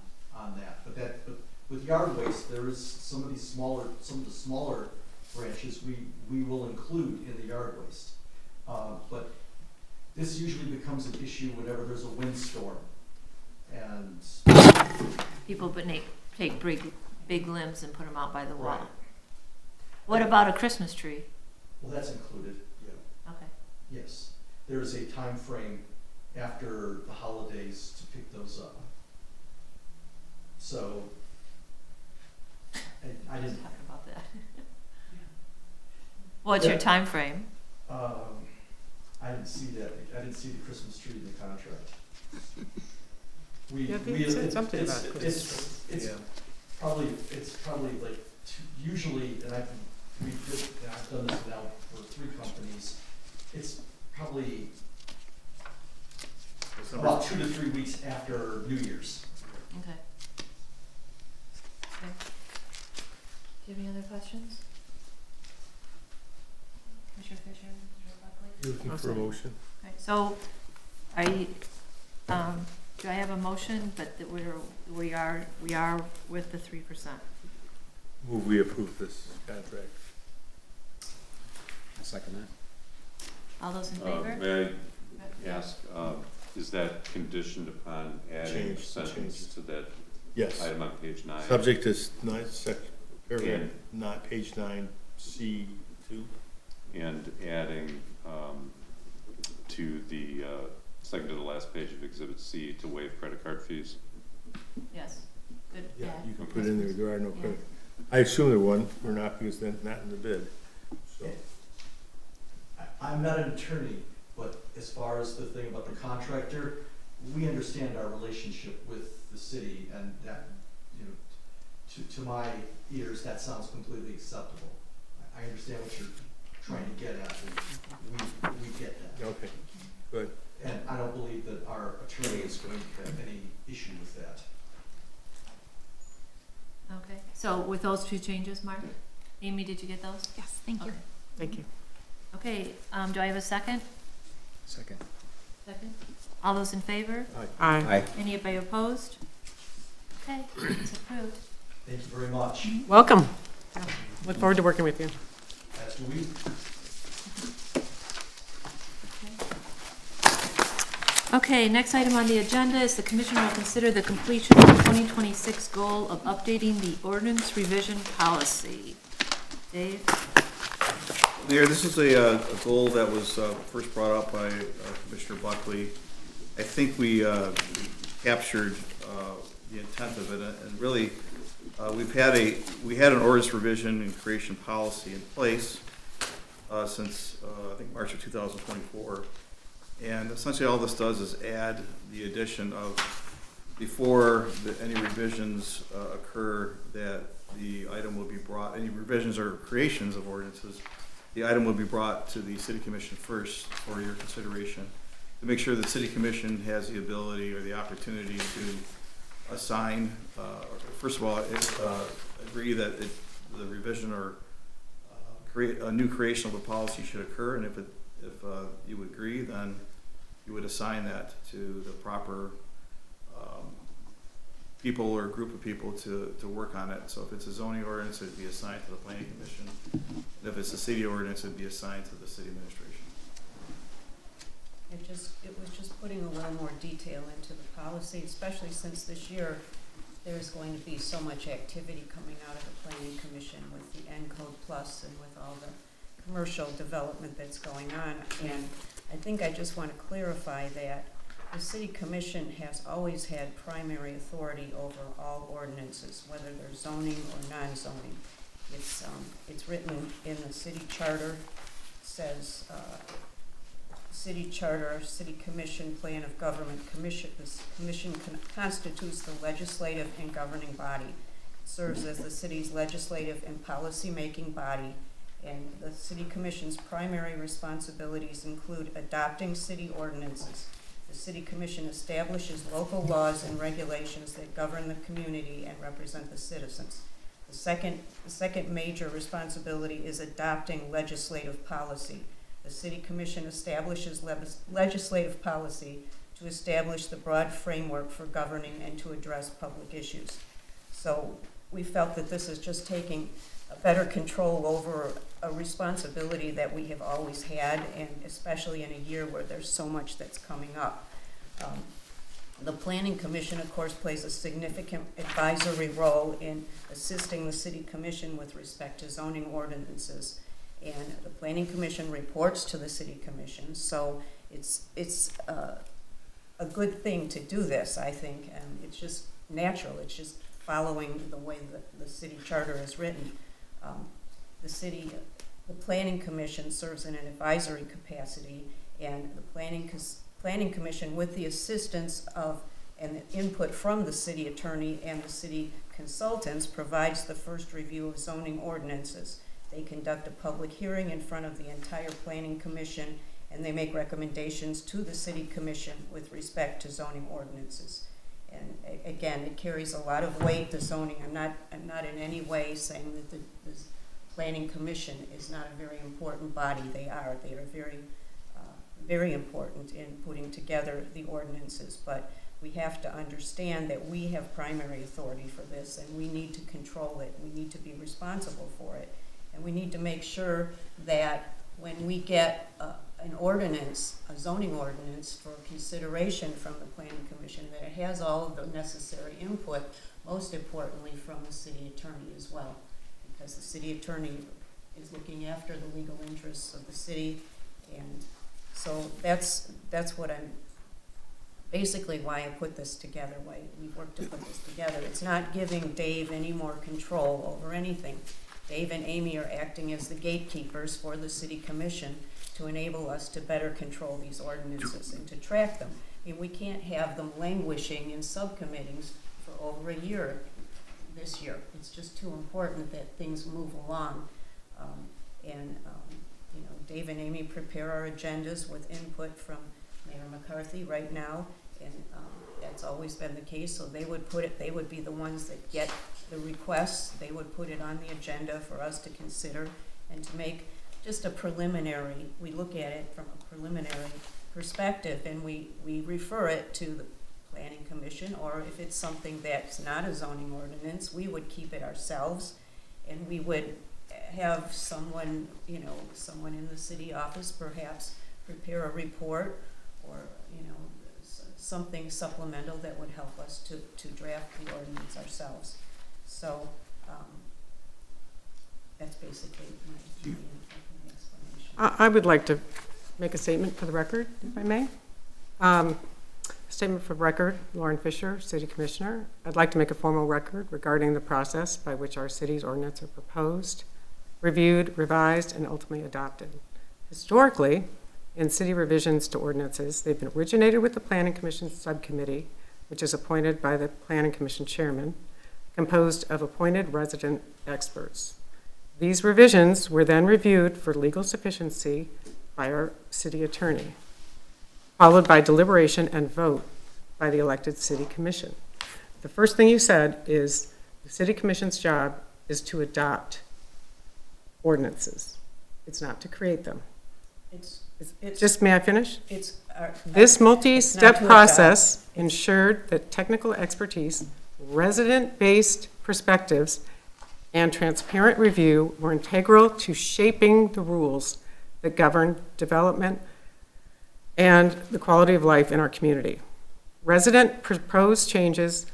that. But with yard waste, there is some of the smaller branches we will include in the yard waste. But this usually becomes an issue whenever there's a windstorm. And
People take big limbs and put them out by the wall.
Right.
What about a Christmas tree?
well, that's included.
Yeah.
Okay.
Yes, there is a time frame after the holidays to pick those up. So, I didn't,
Talk about that. What's your
Yeah.
time frame?
I didn't see that, I didn't see the Christmas tree in the contract.
Yeah, they said something about
It's
Yeah.
probably like usually, and I've done this now for 3 companies, it's probably about 2 to 3 weeks after New Year's.
Okay. Okay. Do you have any other questions? Commissioner Fisher, Commissioner Buckley?
You're looking for a motion?
Okay, so, do I have a motion, but that we are with the 3%?
Move we approve this contract.
I'll second that.
All those in favor?
May I ask, is that conditioned upon adding a
Change,
sentence
changes.
to that
Yes.
item on page 9?
Subject is paragraph,
And-
not page 9C2.
And adding to the second to the last page of Exhibit C to waive credit card fees?
Yes. Good.
Yeah,
add.
you can put in there are no
Yeah.
credit. I assume there one, or not, because they're not in the bid, so.
I'm not an attorney, but as far as the thing about the contractor, we understand our relationship with the city, and that, to my ears, that sounds completely acceptable. I understand what you're trying to get at, and we get that.
Okay, good.
And I don't believe that our attorney is going to have any issue with that.
Okay, so with those 2 changes, Mark? Amy, did you get those?
Yes, thank you.
Okay.
Thank you.
Okay, do I have a second?
Second.
Second. All those in favor?
Aye.
Aye.
Anybody opposed? Okay, it's approved.
Thank you very much.
Welcome. Look forward to working with you.
As do we.
Okay, next item on the agenda is the commission will consider the completion of the 2026 goal of updating the ordinance revision policy. Dave?
Mayor, this is a goal that was first brought up by Commissioner Buckley. I think we captured the intent of it, and really, we had an ordinance revision and creation policy in place since I think March of 2024, and essentially all this does is add the addition of, before any revisions occur, that the item will be brought, any revisions or creations of ordinances, the item will be brought to the City Commission first for your consideration, to make sure the City Commission has the ability or the opportunity to assign, first of all, agree that the revision or create a new creation of a policy should occur, and if you agree, then you would assign that to the proper people or group of people to work on it. So if it's a zoning ordinance, it'd be assigned to the planning commission. And if it's a city ordinance, it'd be assigned to the city administration.
It was just putting a little more detail into the policy, especially since this year there's going to be so much activity coming out of the planning commission with the N-Code Plus and with all the commercial development that's going on. And I think I just want to clarify that the city commission has always had primary authority over all ordinances, whether they're zoning or non-zoning. It's written in the city charter, says city charter, city commission, plan of government commission. This commission constitutes the legislative and governing body, serves as the city's legislative and policy-making body, and the city commission's primary responsibilities include adopting city ordinances. The City Commission establishes local laws and regulations that govern the community and represent the citizens. The second major responsibility is adopting legislative policy. The City Commission establishes legislative policy to establish the broad framework for governing and to address public issues. So we felt that this is just taking a better control over a responsibility that we have always had, and especially in a year where there's so much that's coming up. The Planning Commission, of course, plays a significant advisory role in assisting the City Commission with respect to zoning ordinances. And the Planning Commission reports to the City Commission, so it's a good thing to do this, I think, and it's just natural. It's just following the way that the city charter is written. The Planning Commission serves in an advisory capacity, and the Planning Commission, with the assistance of and the input from the city attorney and the city consultants, provides the first review of zoning ordinances. They conduct a public hearing in front of the entire Planning Commission, and they make recommendations to the City Commission with respect to zoning ordinances. And again, it carries a lot of weight, the zoning. I'm not in any way saying that the Planning Commission is not a very important body. They are very important in putting together the ordinances, but we have to understand that we have primary authority for this, and we need to control it. We need to be responsible for it, and we need to make sure that when we get an ordinance, a zoning ordinance, for consideration from the Planning Commission, that it has all of the necessary input, most importantly from the city attorney as well, because the city attorney is looking after the legal interests of the city. And so that's what I'm, basically why I put this together, why we worked to put this together. It's not giving Dave any more control over anything. Dave and Amy are acting as the gatekeepers for the City Commission to enable us to better control these ordinances and to track them. I mean, we can't have them languishing in subcommittees for over a year this year. It's just too important that things move along. Dave and Amy prepare our agendas with input from Mayor McCarthy right now, and that's always been the case. So they would be the ones that get the requests. They would put it on the agenda for us to consider and to make just a preliminary. We look at it from a preliminary perspective, and we refer it to the Planning Commission, or if it's something that's not a zoning ordinance, we would keep it ourselves, and we would have someone in the city office perhaps prepare a report, or something supplemental that would help us to draft the ordinance ourselves. So that's basically my explanation.
I would like to make a statement for the record, if I may. Statement for record, Lauren Fisher, City Commissioner. I'd like to make a formal record regarding the process by which our city's ordinance are proposed, reviewed, revised, and ultimately adopted. Historically, in city revisions to ordinances, they've been originated with the Planning Commission subcommittee, which is appointed by the Planning Commission chairman, composed of appointed resident experts. These revisions were then reviewed for legal sufficiency by our city attorney, followed by deliberation and vote by the elected city commission. The first thing you said is the city commission's job is to adopt ordinances. It's not to create them. Just, may I finish? This multi-step process ensured that technical expertise, resident-based perspectives, and transparent review were integral to shaping the rules that govern development and the quality of life in our community. Recent proposed changes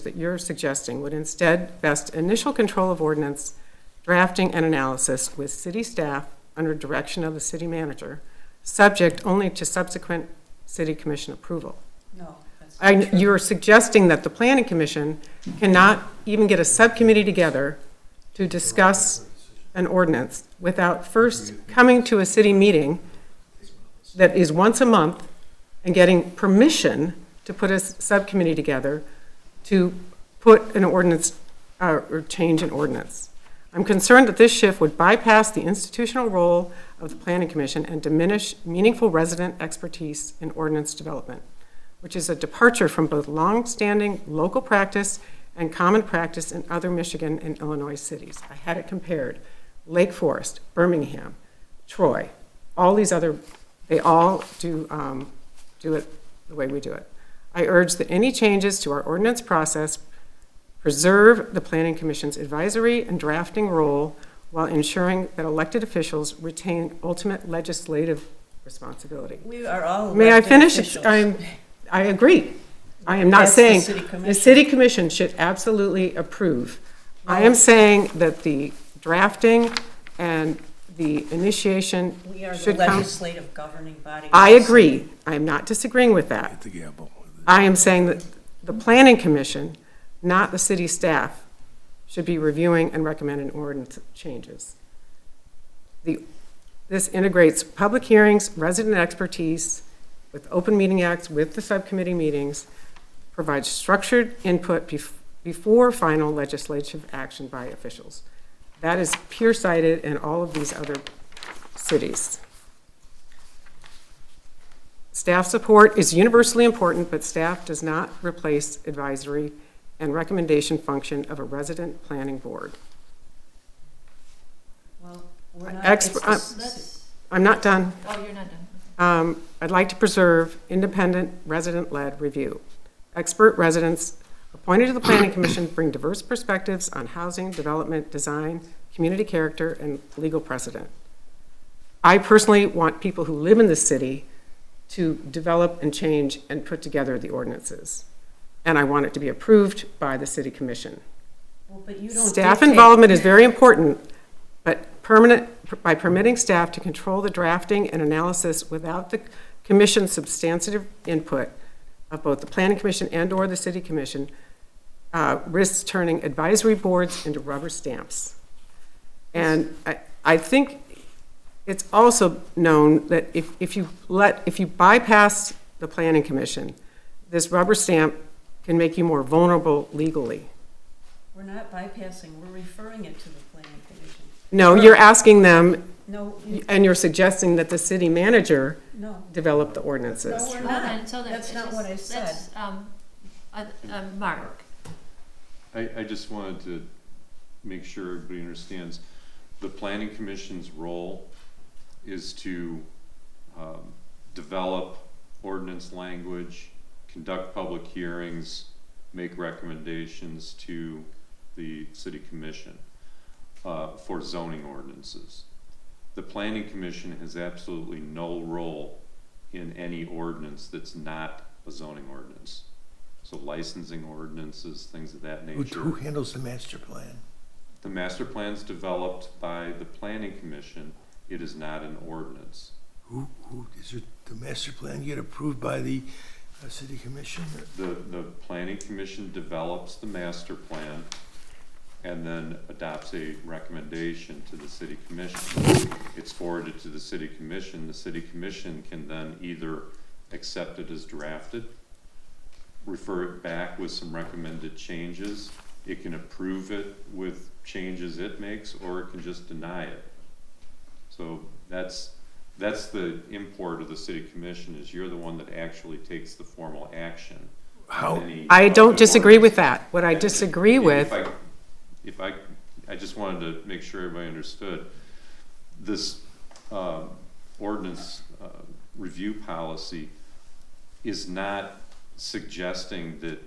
that you're suggesting would instead vest initial control of ordinance drafting and analysis with city staff under direction of the city manager, subject only to subsequent city commission approval.
No, that's not true.
You're suggesting that the planning commission cannot even get a subcommittee together to discuss an ordinance without first coming to a city meeting that is once a month and getting permission to put a subcommittee together to put an ordinance or change an ordinance. I'm concerned that this shift would bypass the institutional role of the Planning Commission and diminish meaningful resident expertise in ordinance development, which is a departure from both long-standing local practice and common practice in other Michigan and Illinois cities. I had it compared. Lake Forest, Birmingham, Troy, all these other, they all do it the way we do it. I urge that any changes to our ordinance process preserve the Planning Commission's advisory and drafting role while ensuring that elected officials retain ultimate legislative responsibility.
We are all
May I
elected
finish?
officials.
I agree. I am not
That's the
saying
city commission.
the city commission should absolutely approve. I am saying that the drafting and the initiation
We are the
should come.
legislative governing body. of
I
the
agree.
city.
I am not disagreeing with that.
Hit the gavel.
I am saying that the planning commission, not the city staff, should be reviewing and recommending ordinance changes. This integrates public hearings, resident expertise, with open meeting acts, with the subcommittee meetings, provides structured input before final legislative action by officials. That is peer-cited in all of these other cities. Staff support is universally important, but staff does not replace advisory and recommendation function of a resident planning board.
Well, we're not.
I'm not done.
Oh, you're not done.
I'd like to preserve independent resident-led review. Expert residents appointed to the Planning Commission bring diverse perspectives on housing, development, design, community character, and legal precedent. I personally want people who live in the city to develop and change and put together the ordinances. And I want it to be approved by the city commission.
Well, but you don't
Staff
dictate.
involvement is very important, but by permitting staff to control the drafting and analysis without the commission's substantive input of both the planning commission and or the city commission risks turning advisory boards into rubber stamps. And I think it's also known that if you bypass the planning commission, this rubber stamp can make you more vulnerable legally.
We're not bypassing, we're referring it to the planning commission.
No, you're asking them,
No,
and you're suggesting that the city manager
no.
develop the ordinances.
No, we're
Hold
not.
on, so
That's not what I said.
Mark,
I just wanted to make sure everybody understands, the planning commission's role is to develop ordinance language, conduct public hearings, make recommendations to the city commission for zoning ordinances. The planning commission has absolutely no role in any ordinance that's not a zoning ordinance. So licensing ordinances, things of that nature.
Who handles the master plan?
The master plan's developed by the planning commission. It is not an ordinance.
Who, is it, the master plan get approved by the city commission?
The planning commission develops the master plan and then adopts a recommendation to the city commission. It's forwarded to the city commission. The city commission can then either accept it as drafted, refer it back with some recommended changes. It can approve it with changes it makes, or it can just deny it. So that's the import of the city commission, is you're the one that actually takes the formal action.
How? I don't disagree with that. What I disagree with.
I just wanted to make sure everybody understood. This ordinance review policy is not suggesting that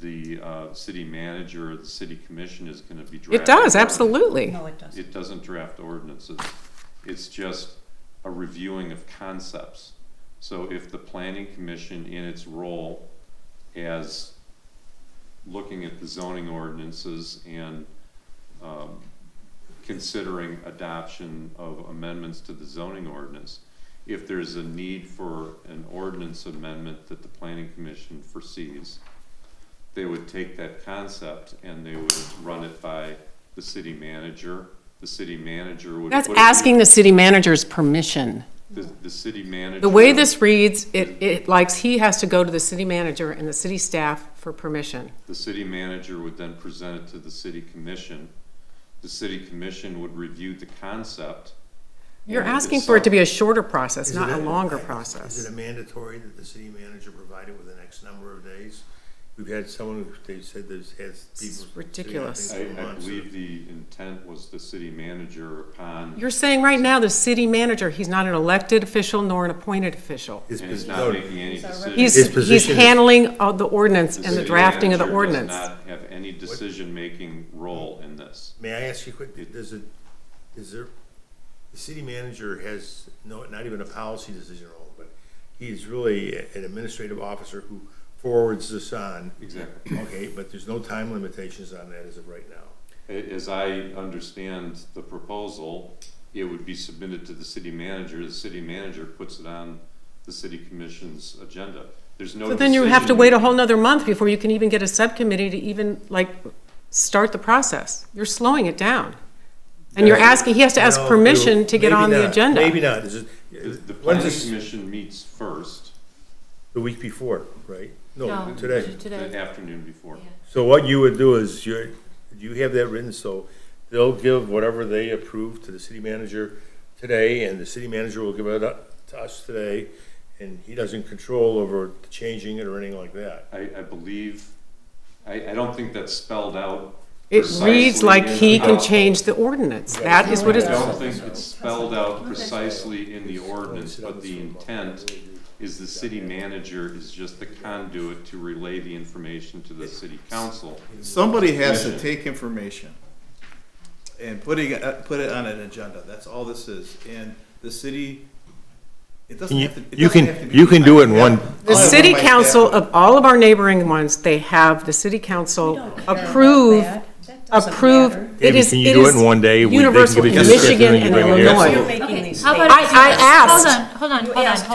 the city manager or the city commission is going to be drafting.
It does, absolutely.
No, it doesn't.
It doesn't draft ordinances. It's just a reviewing of concepts. So if the planning commission, in its role as looking at the zoning ordinances and considering adoption of amendments to the zoning ordinance, if there's a need for an ordinance amendment that the planning commission foresees, they would take that concept and they would run it by the city manager. The city manager would.
That's asking the city manager's permission.
The city manager.
The way this reads, it likes he has to go to the city manager and the city staff for permission.
The city manager would then present it to the city commission. The city commission would review the concept.
You're asking for it to be a shorter process, not a longer process.
Is it a mandatory that the city manager provide it within X number of days? We've had someone, they said there's has people.
It's ridiculous.
I believe the intent was the city manager upon.
You're saying right now the city manager, he's not an elected official nor an appointed official.
And he's not making any decision.
He's handling all the ordinance and the drafting of the ordinance.
Does not have any decision-making role in this.
May I ask you quick, is there, the city manager has not even a policy decision role, but he's really an administrative officer who forwards this on.
Exactly.
Okay, but there's no time limitations on that as of right now.
As I understand the proposal, it would be submitted to the city manager. The city manager puts it on the city commission's agenda. There's no.
So then you have to wait a whole nother month before you can even get a subcommittee to even start the process. You're slowing it down. And you're asking, he has to ask permission to get on the agenda.
Maybe not.
The planning commission meets first.
The week before, right?
No,
today.
The afternoon before.
Yeah.
So what you would do is you have that written, so they'll give whatever they approve to the city manager today, and the city manager will give it up to us today, and he doesn't control over changing it or anything like that.
I believe, I don't think that's spelled out.
It reads like he can change the ordinance. That is what
I
it's.
don't think it's spelled out precisely in the ordinance, but the intent is the city manager is just the conduit to relay the information to the city council.
Somebody has to take information and put it on an agenda. That's all this is. And the city, it doesn't have to.
You can do it in one.
The city council of all of our neighboring ones, they have the city council approve. It is.
Can you do it in one day?
Universal in Michigan and Illinois.
Okay, how about,
I asked.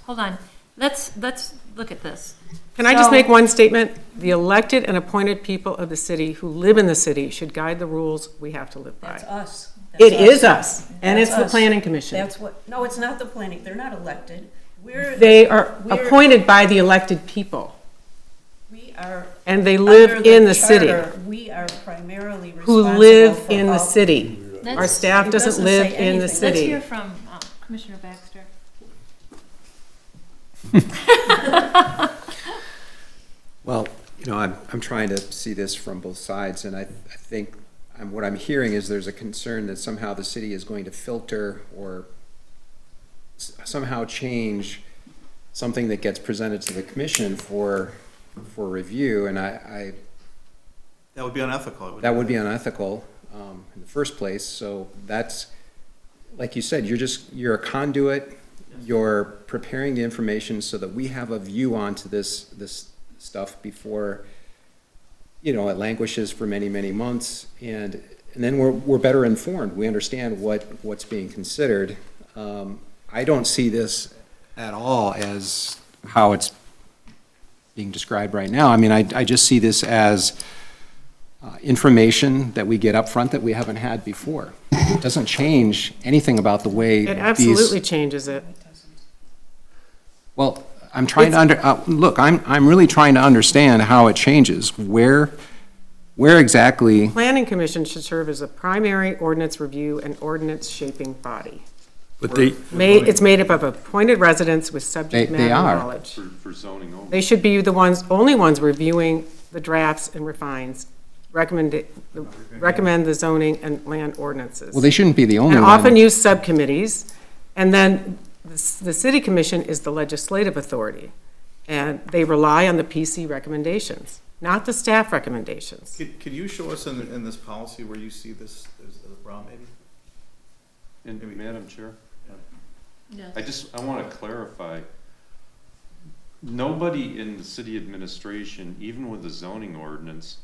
Hold on. Let's look at this.
Can I just make one statement? The elected and appointed people of the city who live in the city should guide the rules we have to live by.
That's us.
It is us, and it's the planning commission.
That's what, no, it's not the planning, they're not elected.
They are appointed by the elected people.
We are.
And they live
under
in the city.
charter, we are primarily responsible
Who live
for
in the
all-
city. Our staff
It
doesn't
doesn't
live
say
in the
anything.
Let's
city.
hear from Commissioner Baxter.
Well, I'm trying to see this from both sides, and I think what I'm hearing is there's a concern that somehow the city is going to filter or somehow change something that gets presented to the commission for review, and I
That would be unethical.
that would be unethical in the first place. So that's, like you said, you're a conduit. You're preparing the information so that we have a view onto this stuff before you know, it languishes for many, many months, and then we're better informed. We understand what's being considered. I don't see this at all as how it's being described right now. I mean, I just see this as information that we get up front that we haven't had before. It doesn't change anything about the way
It absolutely changes it.
Well, I'm trying to look, I'm really trying to understand how it changes. Where exactly?
Planning Commission should serve as a primary ordinance review and ordinance shaping body.
But
It's made up of appointed residents with subject
They
matter
are.
knowledge.
For zoning only.
They should be the only ones reviewing the drafts and recommend the zoning and land ordinances.
Well, they shouldn't be the only
And
one.
often use subcommittees, and then the city commission is the legislative authority, and they rely on the PC recommendations, not the staff recommendations.
Could you show us in this policy where you see this as a problem, maybe?
And Madam Chair,
Yes.
I want to clarify, nobody in the city administration, even with the zoning ordinance,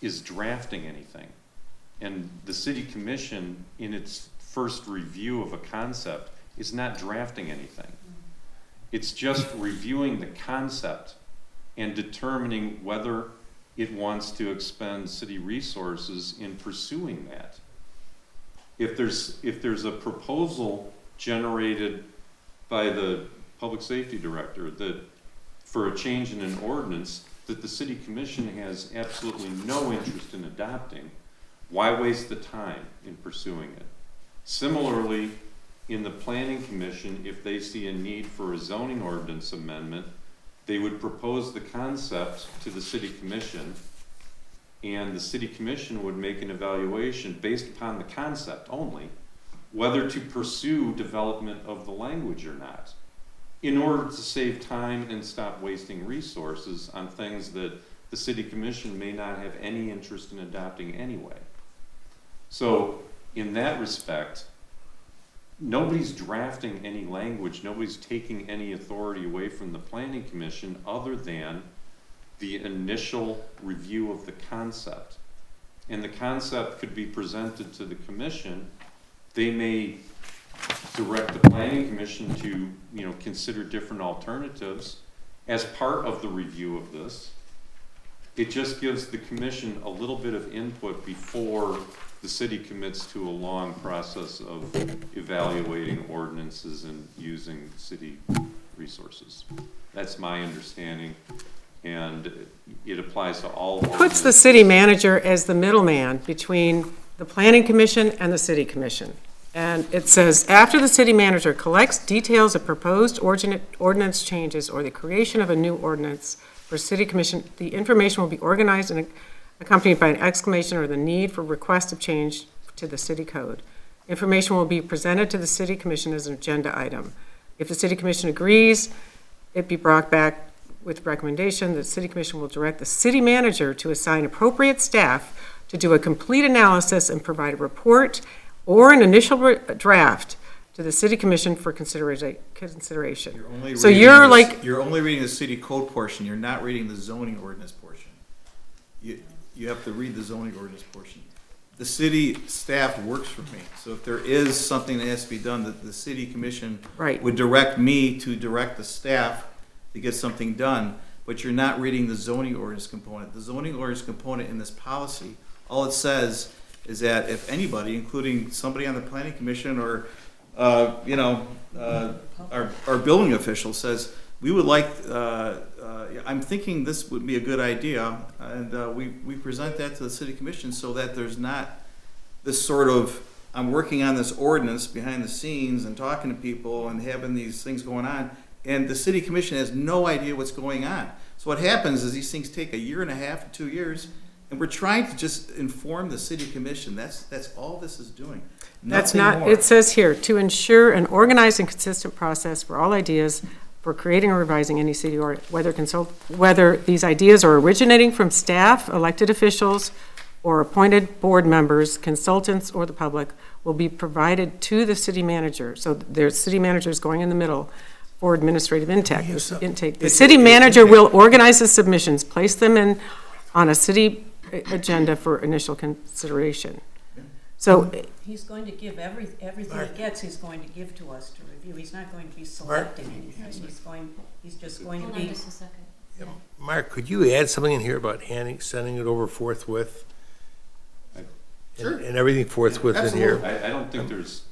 is drafting anything. And the city commission, in its first review of a concept, is not drafting anything. It's just reviewing the concept and determining whether it wants to expend city resources in pursuing that. If there's a proposal generated by the public safety director that for a change in an ordinance that the city commission has absolutely no interest in adopting, why waste the time in pursuing it? Similarly, in the planning commission, if they see a need for a zoning ordinance amendment, they would propose the concept to the city commission, and the city commission would make an evaluation based upon the concept only, whether to pursue development of the language or not, in order to save time and stop wasting resources on things that the city commission may not have any interest in adopting anyway. So in that respect, nobody's drafting any language, nobody's taking any authority away from the planning commission other than the initial review of the concept. And the concept could be presented to the commission. They may direct the planning commission to, consider different alternatives as part of the review of this. It just gives the commission a little bit of input before the city commits to a long process of evaluating ordinances and using city resources. That's my understanding, and it applies to all ordinances.
Puts the city manager as the middleman between the planning commission and the city commission. And it says, after the city manager collects details of proposed ordinance changes or the creation of a new ordinance for city commission, the information will be organized and accompanied by an exclamation or the need for request of change to the city code. Information will be presented to the city commission as an agenda item. If the city commission agrees, it be brought back with recommendation. The city commission will direct the city manager to assign appropriate staff to do a complete analysis and provide a report or an initial draft to the city commission for consideration. So you're
only reading the city code portion. You're not reading the zoning ordinance portion. You have to read the zoning ordinance portion. The city staff works for me. So if there is something that has to be done, that the city commission would direct me to direct the staff to get something done, but you're not reading the zoning ordinance component. The zoning ordinance component in this policy, all it says is that if anybody, including somebody on the planning commission or, our building official says, we would like, I'm thinking this would be a good idea, and we present that to the city commission so that there's not this sort of, I'm working on this ordinance behind the scenes and talking to people and having these things going on, and the city commission has no idea what's going on. So what happens is these things take 1.5 years to 2 years, and we're trying to just inform the city commission. That's all this is doing.
That's
Nothing
not,
more.
it says here, to ensure an organized and consistent process for all ideas for creating or revising any city or whether these ideas are originating from staff, elected officials, or appointed board members, consultants, or the public, will be provided to the city manager. So there's city managers going in the middle for administrative intake. The city manager will organize the submissions, place them in on a city agenda for initial consideration. So,
He's going to give everything he gets, he's going to give to us to review. He's not going to be selecting anything. He's just going to
Hold on
be.
just a second.
Mark, could you add something in here about sending it over forthwith?
Sure.
And everything forthwith in here?
I don't think there's,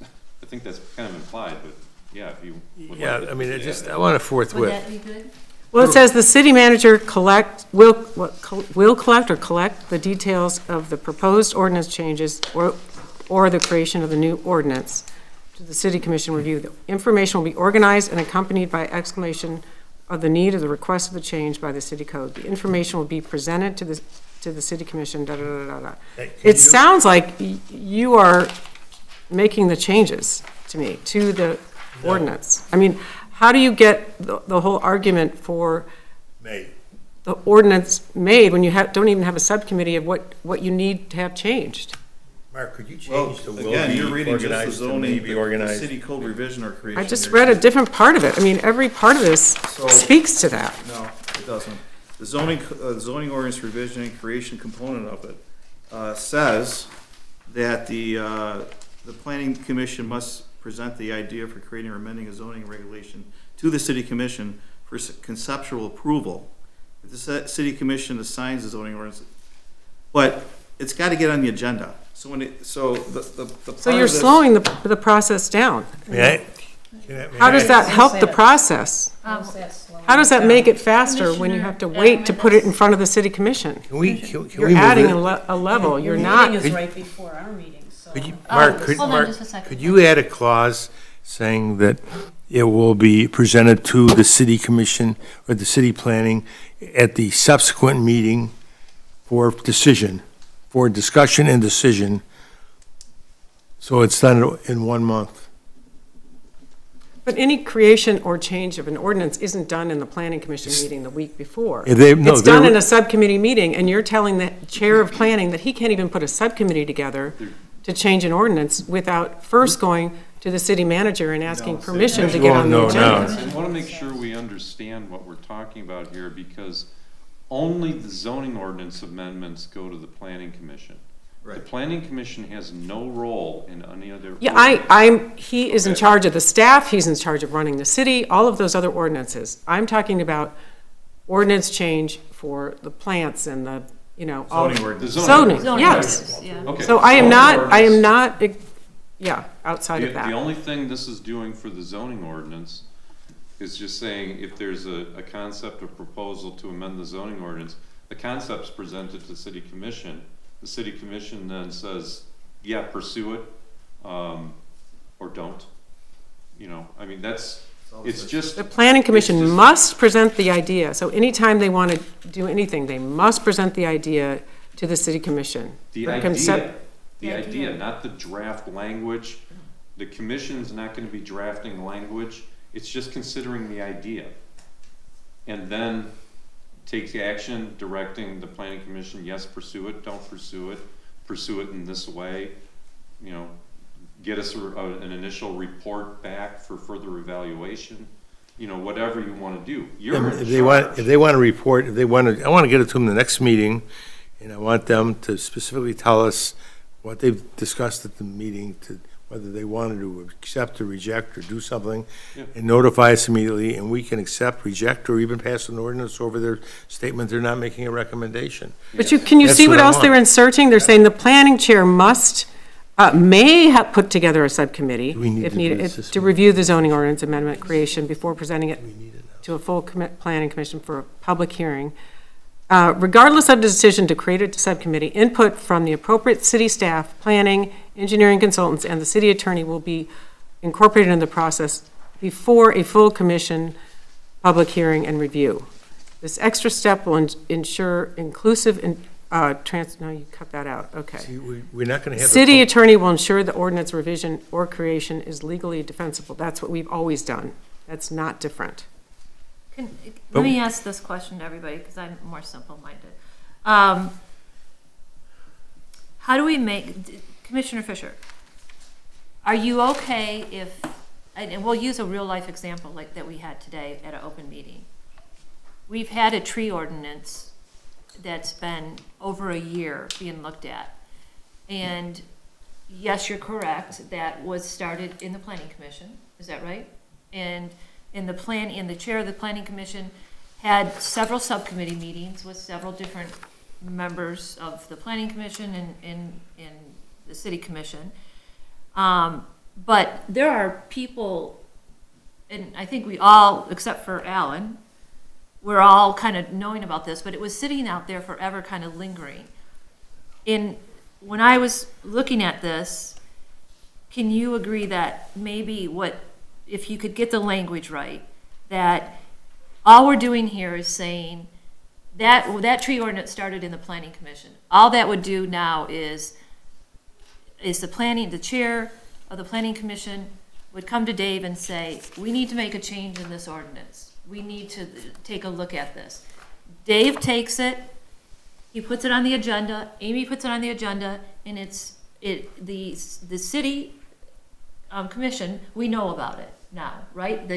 I think that's kind of implied, but yeah, if you would like
Yeah,
to
I mean,
add it.
I want it
Would
forthwith.
that be good?
well, it says the city manager will collect or collect the details of the proposed ordinance changes or the creation of the new ordinance to the city commission review. The information will be organized and accompanied by exclamation of the need of the request of the change by the city code. The information will be presented to the city commission, da, da, da, da, da. It sounds like you are making the changes to me, to the ordinance. I mean, how do you get the whole argument for the ordinance made when you don't even have a subcommittee of what you need to have changed?
Mark, could you
Well,
change the will
again,
be
you're reading just the
organized to
zoning,
maybe
the
organized?
city code revision or creation.
I just read a different part of it. I mean, every part of this speaks to that.
No, it doesn't. The zoning ordinance revision and creation component of it says that the planning commission must present the idea for creating or amending a zoning regulation to the city commission for conceptual approval. If the city commission assigns the zoning ordinance, but it's got to get on the agenda. So when it, so the part
So you're
of this-
slowing the process down. How does that help the process?
How's that slowing
How does that
down?
make it faster when you have to wait to put it in front of the city commission?
Can we
You're
move
adding
it?
a level,
Your
you're not.
meeting is right before our meeting, so.
Could you, Mark,
hold on just a second.
could you add a clause saying that it will be presented to the city commission or the city planning at the subsequent meeting for decision, for discussion and decision, so it's done in 1 month?
But any creation or change of an ordinance isn't done in the planning commission meeting the week before.
No,
It's done in a subcommittee meeting, and you're telling the chair of planning that he can't even put a subcommittee together to change an ordinance without first going to the city manager and asking permission to get on the agenda.
I want to make sure we understand what we're talking about here, because only the zoning ordinance amendments go to the planning commission. The planning commission has no role in any other.
Yeah, he is in charge of the staff, he's in charge of running the city, all of those other ordinances. I'm talking about ordinance change for the plants and the, all.
Zoning ordinance.
Zoning, yes.
Yeah.
Okay.
So I am not, outside of
The
that.
only thing this is doing for the zoning ordinance is just saying if there's a concept or proposal to amend the zoning ordinance, the concept's presented to the city commission. The city commission then says, yeah, pursue it, or don't. I mean, it's just.
The planning commission must present the idea, so anytime they want to do anything, they must present the idea to the city commission.
The idea, not the draft language. The commission's not gonna be drafting language, it's just considering the idea. And then take action directing the planning commission, yes, pursue it, don't pursue it in this way, get us an initial report back for further evaluation, whatever you wanna do. You're in
If they want to report, I want to get it to them the next meeting, and I want them to specifically tell us what they've discussed at the meeting, whether they wanted to accept or reject or do something, and notify us immediately, and we can accept, reject, or even pass an ordinance over their statement they're not making a recommendation.
But can you
That's
see
what
what
I
else they're
want.
inserting? They're saying the planning chair may have put together a subcommittee,
Do we need
if
to do
needed,
this this
to
week?
review the zoning ordinance amendment creation before presenting it to a full planning commission for a public hearing. Regardless of the decision to create a subcommittee, input from the appropriate city staff, planning, engineering consultants, and the city attorney will be incorporated in the process before a full commission public hearing and review. This extra step will ensure inclusive and no, you cut that out, okay.
See, we're not going to have.
City attorney will ensure the ordinance revision or creation is legally defensible. That's what we've always done. That's not different.
Let me ask this question to everybody, because I'm more simple-minded. How do we Commissioner Fisher, are you okay if, and we'll use a real-life example like that we had today at an open meeting. We've had a tree ordinance that's been over a year being looked at. And yes, you're correct, that was started in the planning commission, is that right? And the chair of the planning commission had several subcommittee meetings with several different members of the planning commission and the city commission. But there are people, and I think we all, except for Alan, we're all kind of knowing about this, but it was sitting out there forever, kind of lingering. When I was looking at this, can you agree that maybe if you could get the language right, that all we're doing here is saying that tree ordinance started in the planning commission. All that would do now is the chair of the planning commission would come to Dave and say, we need to make a change in this ordinance. We need to take a look at this. Dave takes it, he puts it on the agenda, Amy puts it on the agenda, and the city commission, we know about it now, right?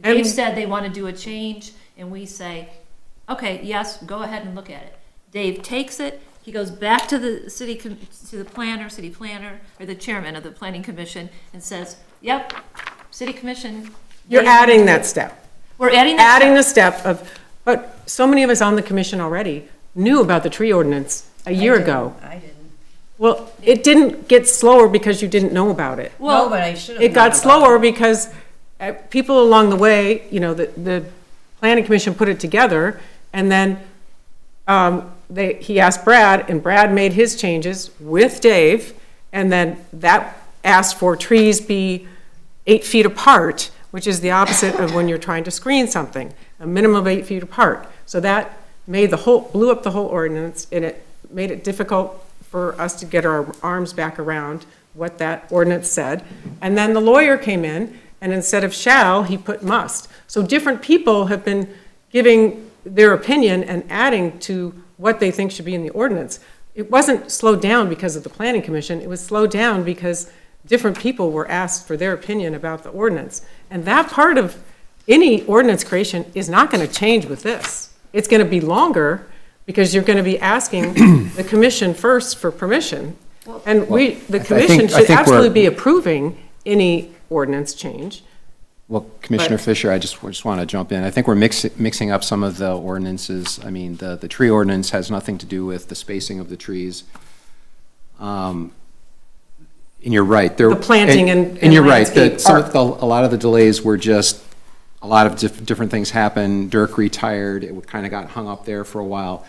Dave said they want to do a change, and we say, okay, yes, go ahead and look at it. Dave takes it, he goes back to the city planner, or the chairman of the planning commission, and says, yep, city commission.
You're adding that step.
We're adding
the step of, but so many of us on the commission already knew about the tree ordinance a year ago.
I didn't.
Well, it didn't get slower because you didn't know about it.
No, but I should have.
It got slower because people along the way, the planning commission put it together, and then he asked Brad, and Brad made his changes with Dave, and then that asked for trees be 8 feet apart, which is the opposite of when you're trying to screen something, a minimum of 8 feet apart. So that blew up the whole ordinance, and it made it difficult for us to get our arms back around what that ordinance said. And then the lawyer came in, and instead of shall, he put must. So different people have been giving their opinion and adding to what they think should be in the ordinance. It wasn't slowed down because of the planning commission, it was slowed down because different people were asked for their opinion about the ordinance. And that part of any ordinance creation is not going to change with this. It's going to be longer because you're going to be asking the commission first for permission. And the commission should absolutely be approving any ordinance change.
Well, Commissioner Fisher, I just want to jump in. I think we're mixing up some of the ordinances. I mean, the tree ordinance has nothing to do with the spacing of the trees. And you're right.
The planting and
you're right. A lot of the delays were just a lot of different things happened. Dirk retired. It kind of got hung up there for a while.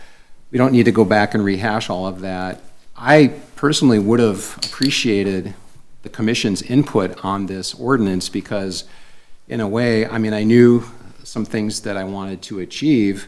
We don't need to go back and rehash all of that. I personally would have appreciated the commission's input on this ordinance because, in a way, I mean, I knew some things that I wanted to achieve,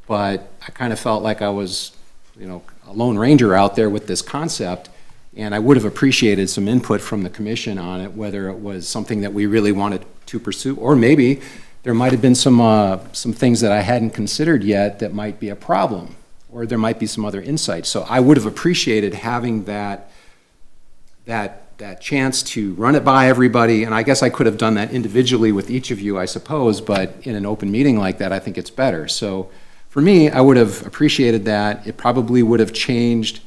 but I kind of felt like I was, a lone ranger out there with this concept. And I would have appreciated some input from the commission on it, whether it was something that we really wanted to pursue, or maybe there might have been some things that I hadn't considered yet that might be a problem, or there might be some other insights. So I would have appreciated having that chance to run it by everybody, and I guess I could have done that individually with each of you, I suppose, but in an open meeting like that, I think it's better. So for me, I would have appreciated that. It probably would have changed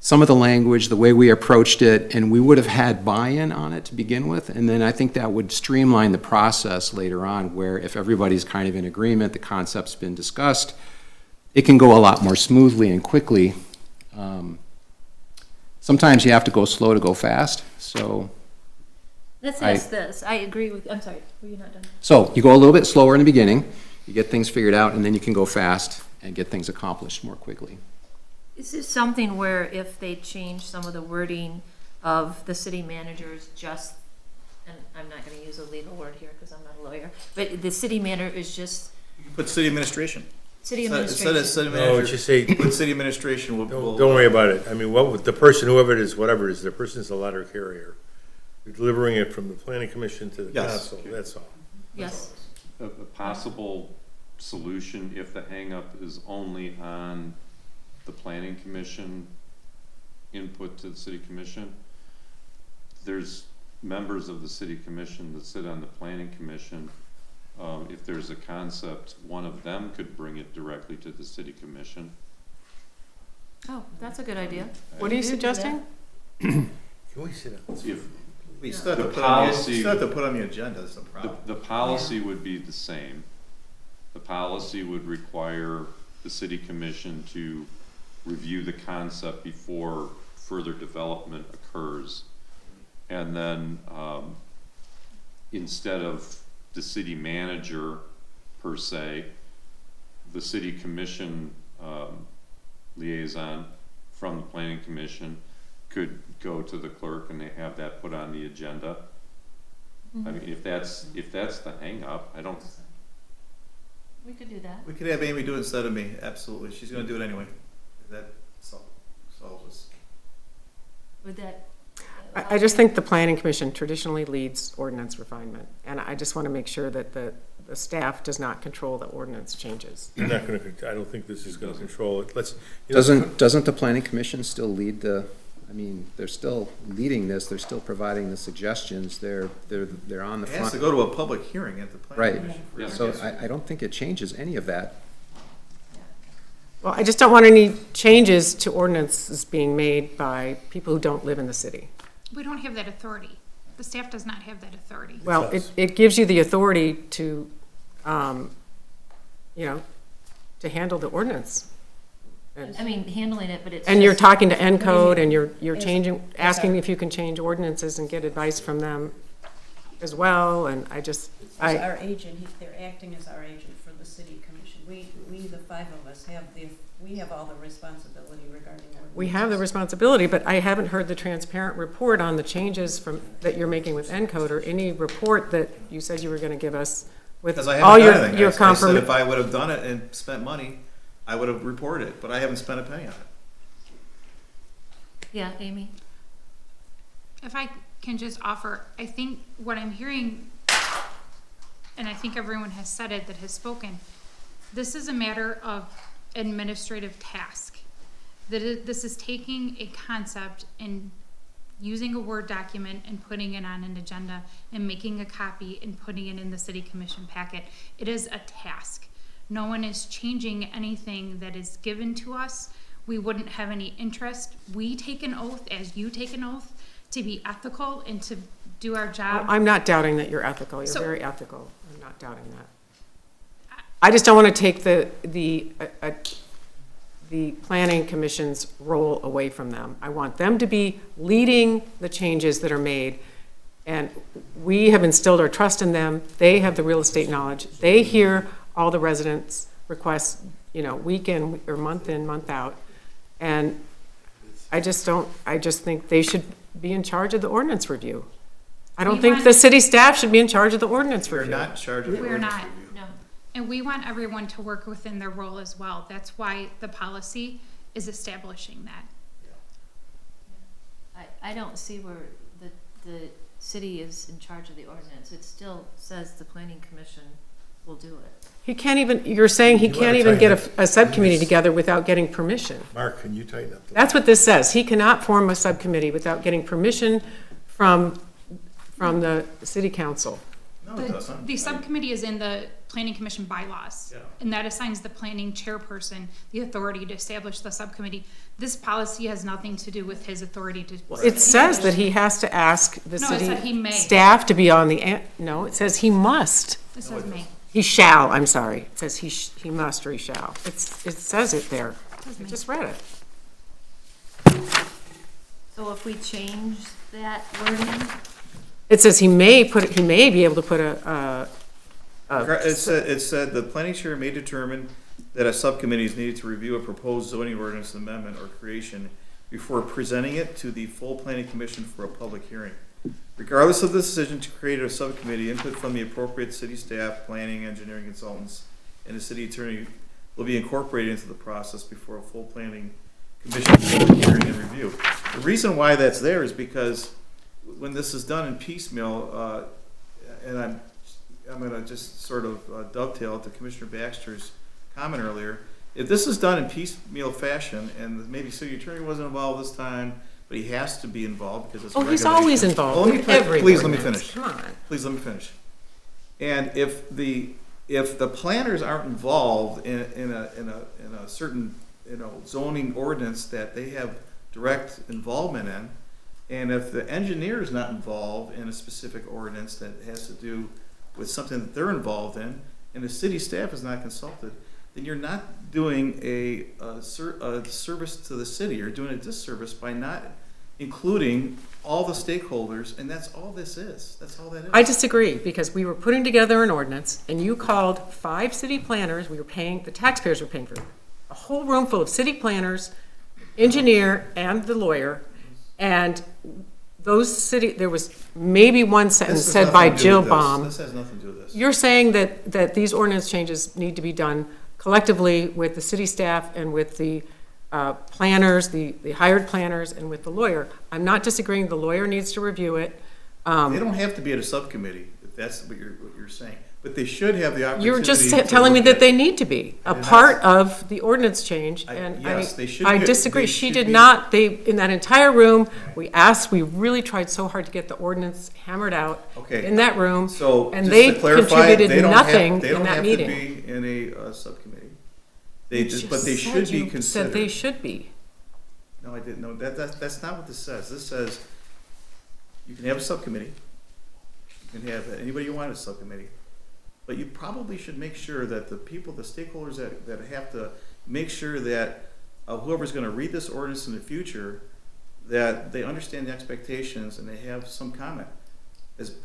some of the language, the way we approached it, and we would have had buy-in on it to begin with, and then I think that would streamline the process later on, where if everybody's kind of in agreement, the concept's been discussed, it can go a lot more smoothly and quickly. Sometimes you have to go slow to go fast, so.
Let's ask this. I agree with, I'm sorry, were you not done?
So you go a little bit slower in the beginning, you get things figured out, and then you can go fast and get things accomplished more quickly.
Is this something where if they change some of the wording of the city managers just, and I'm not going to use a legal word here because I'm not a lawyer, but the city manager is just.
You can put city administration.
City administration.
Instead of city
No,
manager,
just say,
put city administration will.
don't worry about it. I mean, the person, whoever it is, whatever it is, the person's the letter carrier. You're delivering it from the planning commission to the
Yes.
council, that's all.
Yes.
A possible solution, if the hangup is only on the planning commission input to the city commission, there's members of the city commission that sit on the planning commission. If there's a concept, one of them could bring it directly to the city commission
Oh, that's a good idea.
What are you
Do that.
suggesting?
Can we sit up?
If
We still have to
The
put on the,
policy-
still have to put on the agenda, that's the
the,
problem.
the policy would be the same. The policy would require the city commission to review the concept before further development occurs. And then, instead of the city manager per se, the city commission, liaison from the planning commission could go to the clerk and they have that put on the agenda. I mean, if that's the hang up, I don't,
We could do that.
We could have Amy do it instead of me, absolutely, she's gonna do it anyway. That solves this.
Would that?
I just think the planning commission traditionally leads ordinance refinement, and I just want to make sure that the staff does not control the ordinance changes.
You're not gonna, I don't think this is gonna control it. Let's. You know,
Doesn't the planning commission still lead the, I mean, they're still leading this, they're still providing the suggestions, they're on the
It has to
front.
go to a public hearing at the planning
Right,
commission. for
Yeah.
it to
so
get-
I don't think it changes any of that.
Well, I just don't want any changes to ordinances being made by people who don't live in the city.
We don't have that authority. The staff does not have that authority.
Well,
does.
it gives you the authority to, you know, to handle the ordinance.
I mean, handling it, but it's.
And you're
just-
talking to Encode, and you're
As-
changing,
as
asking
a-
if you can change ordinances and get advice from them as well, and I just,
As our agent, they're acting as our agent for the city commission. We, the five of us, we have all the responsibility regarding ordinances.
we have the responsibility, but I haven't heard the transparent report on the changes that you're making with Encode, or any report that you said you were gonna give us with
Because I
all
haven't
your,
done anything.
your
I said if
confirmation.
I would have done it and spent money, I would have reported it, but I haven't spent a penny on it.
Yeah, Amy?
If I can just offer, I think what I'm hearing, and I think everyone has said it that has spoken, this is a matter of administrative task. This is taking a concept and using a Word document and putting it on an agenda and making a copy and putting it in the city commission packet. It is a task. No one is changing anything that is given to us. We wouldn't have any interest. We take an oath, as you take an oath, to be ethical and to do our job.
I'm not doubting that you're ethical, you're
So-
very ethical, I'm not doubting that. I just don't want to take the planning commission's role away from them. I want them to be leading the changes that are made, and we have instilled our trust in them. They have the real estate knowledge. They hear all the residents' requests, you know, week in or month in, month out. And I just think they should be in charge of the ordinance review. I don't
We
think
want-
the city staff should be in charge of the ordinance
We're
review.
not in charge of the
We're
ordinance
not.
review.
No.
And we want everyone to work within their role as well. That's why the policy is establishing that.
I don't see where the city is in charge of the ordinance. It still says the planning commission will do it.
He can't even, you're saying he
You wanna
can't even get
tighten
a subcommittee together without getting permission.
Mark, can you tighten up?
That's what this says. He cannot form a subcommittee without getting permission from the city council.
No, it doesn't.
The subcommittee is in the planning commission bylaws.
Yeah.
And that assigns the planning chairperson the authority to establish the subcommittee. This policy has nothing to do with his authority to.
It says that he has to ask the
No, it said he
city
may.
staff to be on the, no, it says he must.
This says may.
He shall, I'm sorry. It says he must or he shall. It says it there. I just read it.
So if we change that wording,
It says he may be able to put
It said the planning chair may determine that a subcommittee is needed to review a proposed zoning ordinance amendment or creation before presenting it to the full planning commission for a public hearing. Regardless of the decision to create a subcommittee, input from the appropriate city staff, planning, engineering consultants, and the city attorney will be incorporated into the process before a full planning commission public hearing and review. The reason why that's there is because when this is done in piecemeal, and I'm going to just sort of dovetail to Commissioner Baxter's comment earlier. If this is done in piecemeal fashion, and maybe city attorney wasn't involved this time, but he has to be involved because it's a
Oh, he's
regulation.
always involved
Well, let me
with
fin-
every
Please let me
ordinance.
finish.
Come on.
Please let me finish. And if the planners aren't involved in a certain zoning ordinance that they have direct involvement in. And if the engineer is not involved in a specific ordinance that has to do with something that they're involved in, and the city staff is not consulted, then you're not doing a service to the city. You're doing a disservice by not including all the stakeholders, and that's all this is. That's all that is.
I disagree, because we were putting together an ordinance, and you called 5 city planners, we were paying, the taxpayers were paying for it, a whole room full of city planners, engineer, and the lawyer, and there was maybe one sentence
This has
said by
nothing to do
Jill
with this.
Baum.
This has nothing to do with this.
You're saying that these ordinance changes need to be done collectively with the city staff and with the planners, the hired planners, and with the lawyer. I'm not disagreeing, the lawyer needs to review it.
They don't have to be at a subcommittee, if that's what you're saying. But they should have the opportunity.
You're just
to
telling me
look
that
at
they
it.
need to be a
And
part of the ordinance change, and
yes, they should
I
be-
disagree.
they
She
should
did
be-
not, in that entire room, we really tried so hard to get the ordinance hammered out
Okay.
in that room,
So,
and
just
they
to clarify,
contributed
they don't have-
nothing
they
in
don't
that
have
meeting.
to be in a subcommittee. They
You
just, but they
said
should be
you
considered.
said they should be.
No, I didn't. No, that's not what this says. This says you can have a subcommittee. You can have anybody you want as a subcommittee. But you probably should make sure that the people, the stakeholders that have to make sure that whoever's gonna read this ordinance in the future, that they understand the expectations and they have some comment.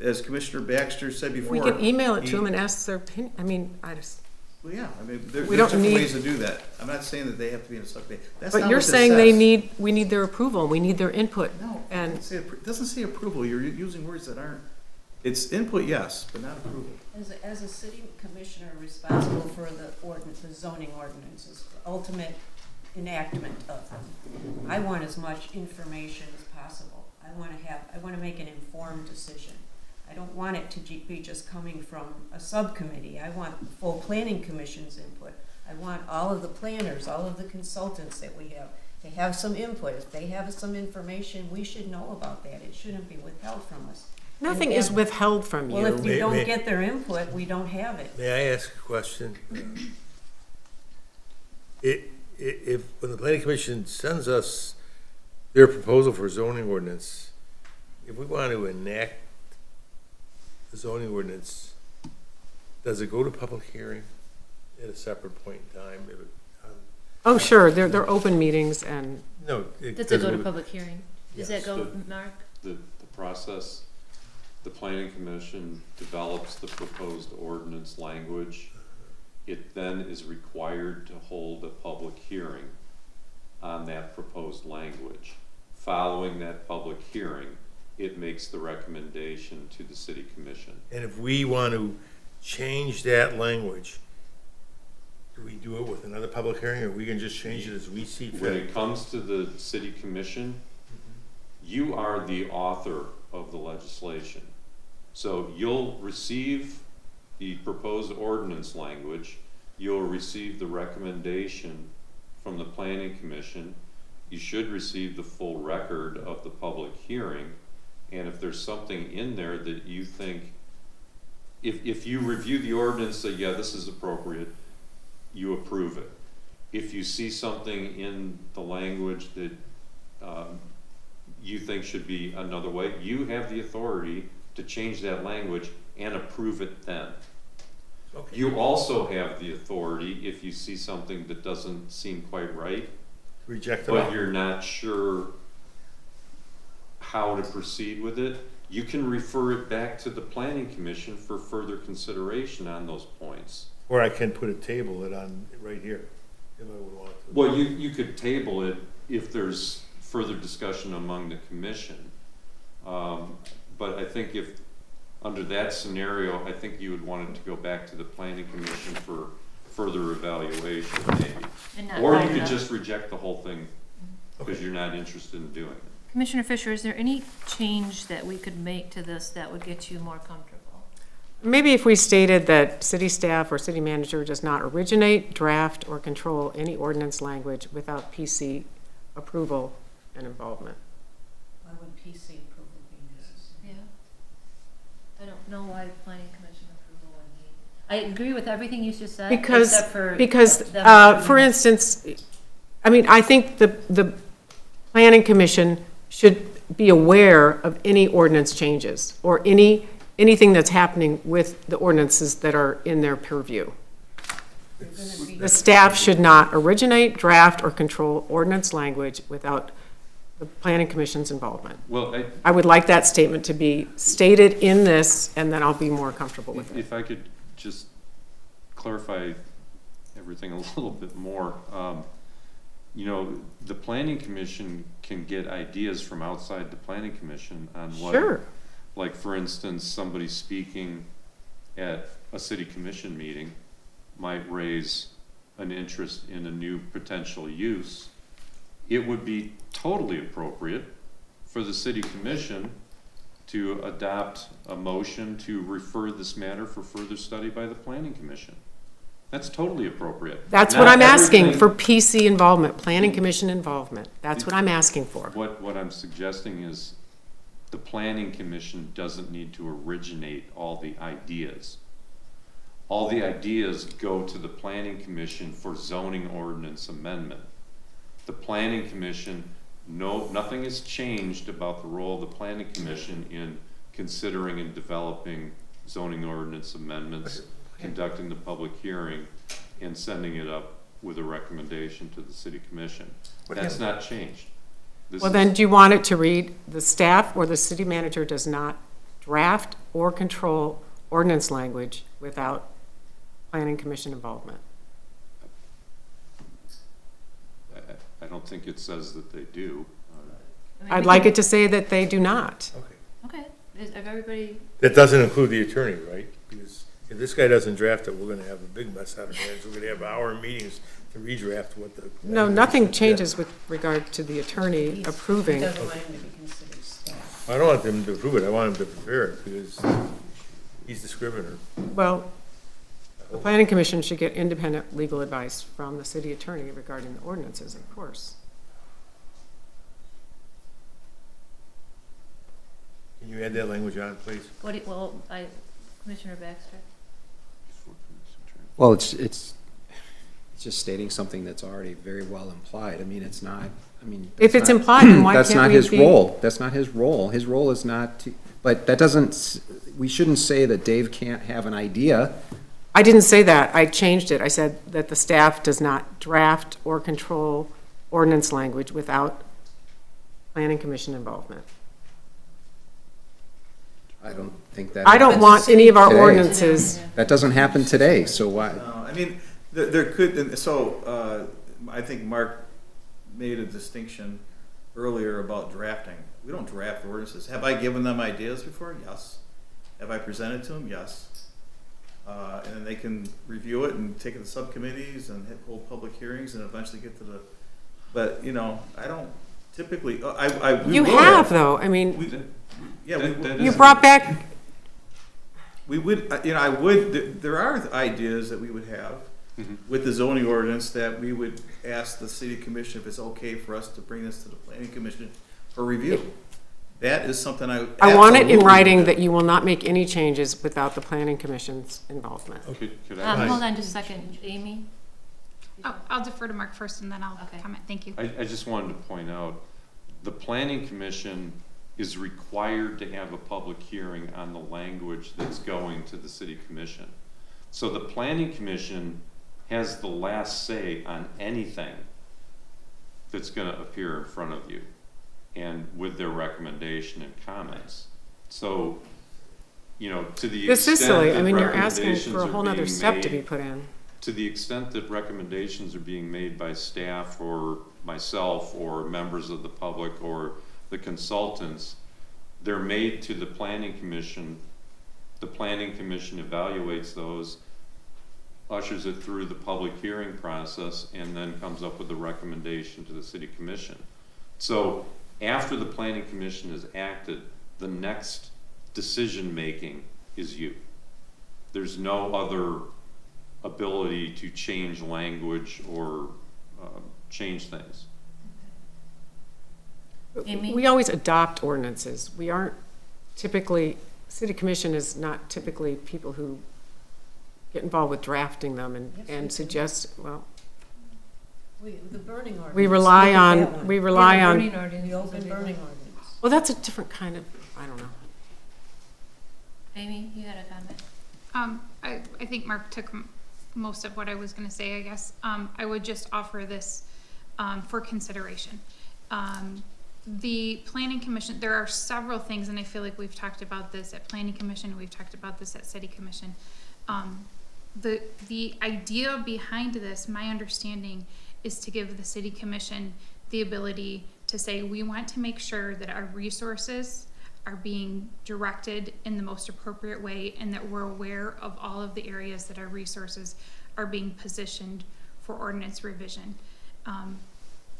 As Commissioner Baxter said before.
We can email it to
he-
them and ask their opinion. I mean,
Well, yeah, I mean,
We
there's
don't
different
need-
ways to do that. I'm not saying that they have to be in a subcommittee. That's not
but you're
what this
saying
says.
we need their approval, we need their input.
No,
And
it doesn't say approval. You're using words that aren't, it's input, yes, but not approval.
As a city commissioner responsible for the zoning ordinances, the ultimate enactment of them, I want as much information as possible. I want to make an informed decision. I don't want it to be just coming from a subcommittee. I want the full planning commission's input. I want all of the planners, all of the consultants that we have to have some input. If they have some information, we should know about that. It shouldn't be withheld from us.
nothing
And-
is withheld from you.
Well, if you
May-
don't
may-
get their input, we don't have it.
May I ask a question? If, when the planning commission sends us their proposal for zoning ordinance, if we want to enact the zoning ordinance, does it go to public hearing at a separate point in time? If it,
Oh, sure, they're open meetings, and
no.
Does it go to public hearing? Does that
Yes.
go, Mark?
The process, the planning commission develops the proposed ordinance language. It then is required to hold a public hearing on that proposed language. Following that public hearing, it makes the recommendation to the city commission.
And if we want to change that language, do we do it with another public hearing, or we can just change it as we see
When
fit?
it comes to the city commission, you are the author of the legislation. So you'll receive the proposed ordinance language, you'll receive the recommendation from the planning commission, you should receive the full record of the public hearing, and if there's something in there that you think, if you review the ordinance, say, yeah, this is appropriate, you approve it. If you see something in the language that you think should be another way, you have the authority to change that language and approve it then.
Okay.
You also have the authority, if you see something that doesn't seem quite right,
Reject it
but
all.
you're not sure how to proceed with it, you can refer it back to the planning commission for further consideration on those points.
Or I can put a table it on, right here, if I would want to.
Well, you could table it if there's further discussion among the commission. But I think if, under that scenario, I think you would want it to go back to the planning commission for further evaluation, maybe.
And not
Or you
vote
could
on it.
just reject the whole thing because you're not interested in doing it.
Commissioner Fisher, is there any change that we could make to this that would get you more comfortable?
maybe if we stated that city staff or city manager does not originate, draft, or control any ordinance language without PC approval and involvement.
Why would PC approval be necessary?
Yeah. I don't know why planning commission approval would need. I agree with everything you just said,
Because,
except for.
because,
them
for
approving it.
instance, I mean, I think the planning commission should be aware of any ordinance changes or anything that's happening with the ordinances that are in their purview. The staff should not originate, draft, or control ordinance language without the planning commission's involvement.
Well,
I would like that statement to be stated in this, and then I'll be more comfortable with it.
if I could just clarify everything a little bit more. You know, the planning commission can get ideas from outside the planning commission on what.
Sure.
Like, for instance, somebody speaking at a city commission meeting might raise an interest in a new potential use. It would be totally appropriate for the city commission to adopt a motion to refer this matter for further study by the planning commission. That's totally appropriate.
That's
Not
what I'm asking
everything-
for, PC involvement, planning commission involvement. That's what I'm asking for.
What I'm suggesting is the planning commission doesn't need to originate all the ideas. All the ideas go to the planning commission for zoning ordinance amendment. The planning commission, nothing has changed about the role of the planning commission in considering and developing zoning ordinance amendments, conducting the public hearing, and sending it up with a recommendation to the city commission. That's not changed. This
Well,
is-
then, do you want it to read, the staff or the city manager does not draft or control ordinance language without planning commission involvement?
I don't think it says that they do.
I mean,
I'd
we
like
can-
it to say that they do not.
Okay, is everybody,
That doesn't include the attorney, right? Because if this guy doesn't draft it, we're gonna have a big mess out of hands. We're gonna have hour meetings to redraft what the.
No, nothing changes with regard to the attorney
He
approving.
doesn't want him to be considered staff.
I don't want them to approve it, I want him to prepare it, because he's the scrivener.
Well, the planning commission should get independent legal advice from the city attorney regarding the ordinances, of course.
Can you add that language on, please?
Commissioner Baxter?
Well, it's just stating something that's already very well implied. I mean, it's not, I mean.
If
that's
it's
not-
implied, then why
That's
can't
not
we
his
be-
role. That's not his role. His role is not to, but that doesn't, we shouldn't say that Dave can't have an idea.
I didn't say that. I changed it. I said that the staff does not draft or control ordinance language without planning commission involvement.
I don't think that.
I don't
happens
want any of our
today.
ordinances.
That doesn't happen today, so why?
I mean, there could, and so, I think Mark made a distinction earlier about drafting. We don't draft ordinances. Have I given them ideas before? Yes. Have I presented to them? Yes. And then they can review it and take it to subcommittees and hold public hearings and eventually get to the, but, you know, I don't typically, we
You
will
have, though. I mean,
We, yeah, we,
That
you
is-
brought back,
we would, you know, I would, there are ideas that we would have with the zoning ordinance that we would ask the city commission if it's okay for us to bring this to the planning commission for review. That is something I
I want it in
absolutely
writing
would.
that you will not make any changes without the planning commission's involvement.
Could I?
Hold on just a second, Amy?
I'll defer to Mark first and then I'll
Okay.
comment. Thank you.
I just wanted to point out, the planning commission is required to have a public hearing on the language that's going to the city commission. So the planning commission has the last say on anything that's gonna appear in front of you, and with their recommendation and comments. So, you know, to the
This
extent
is silly. I
that
mean, you're asking
recommendations
for a
are
whole nother
being
step to be
made-
put in.
to the extent that recommendations are being made by staff or myself or members of the public or the consultants, they're made to the planning commission. The planning commission evaluates those, ushers it through the public hearing process, and then comes up with a recommendation to the city commission. So after the planning commission has acted, the next decision-making is you. There's no other ability to change language or change things.
Amy?
We always adopt ordinances. We aren't typically, city commission is not typically people who get involved with drafting them and suggest, well,
The burning ordinance.
We rely
look at
on,
that one.
we rely
Yeah,
on,
burning ordinance
The
is a
open
big
burning
one.
ordinance.
well, that's a different kind of, I don't know.
Amy, you had a comment?
I think Mark took most of what I was gonna say, I guess. I would just offer this, for consideration. The planning commission, there are several things, and I feel like we've talked about this at planning commission, we've talked about this at city commission. The idea behind this, my understanding, is to give the city commission the ability to say, we want to make sure that our resources are being directed in the most appropriate way, and that we're aware of all of the areas that our resources are being positioned for ordinance revision.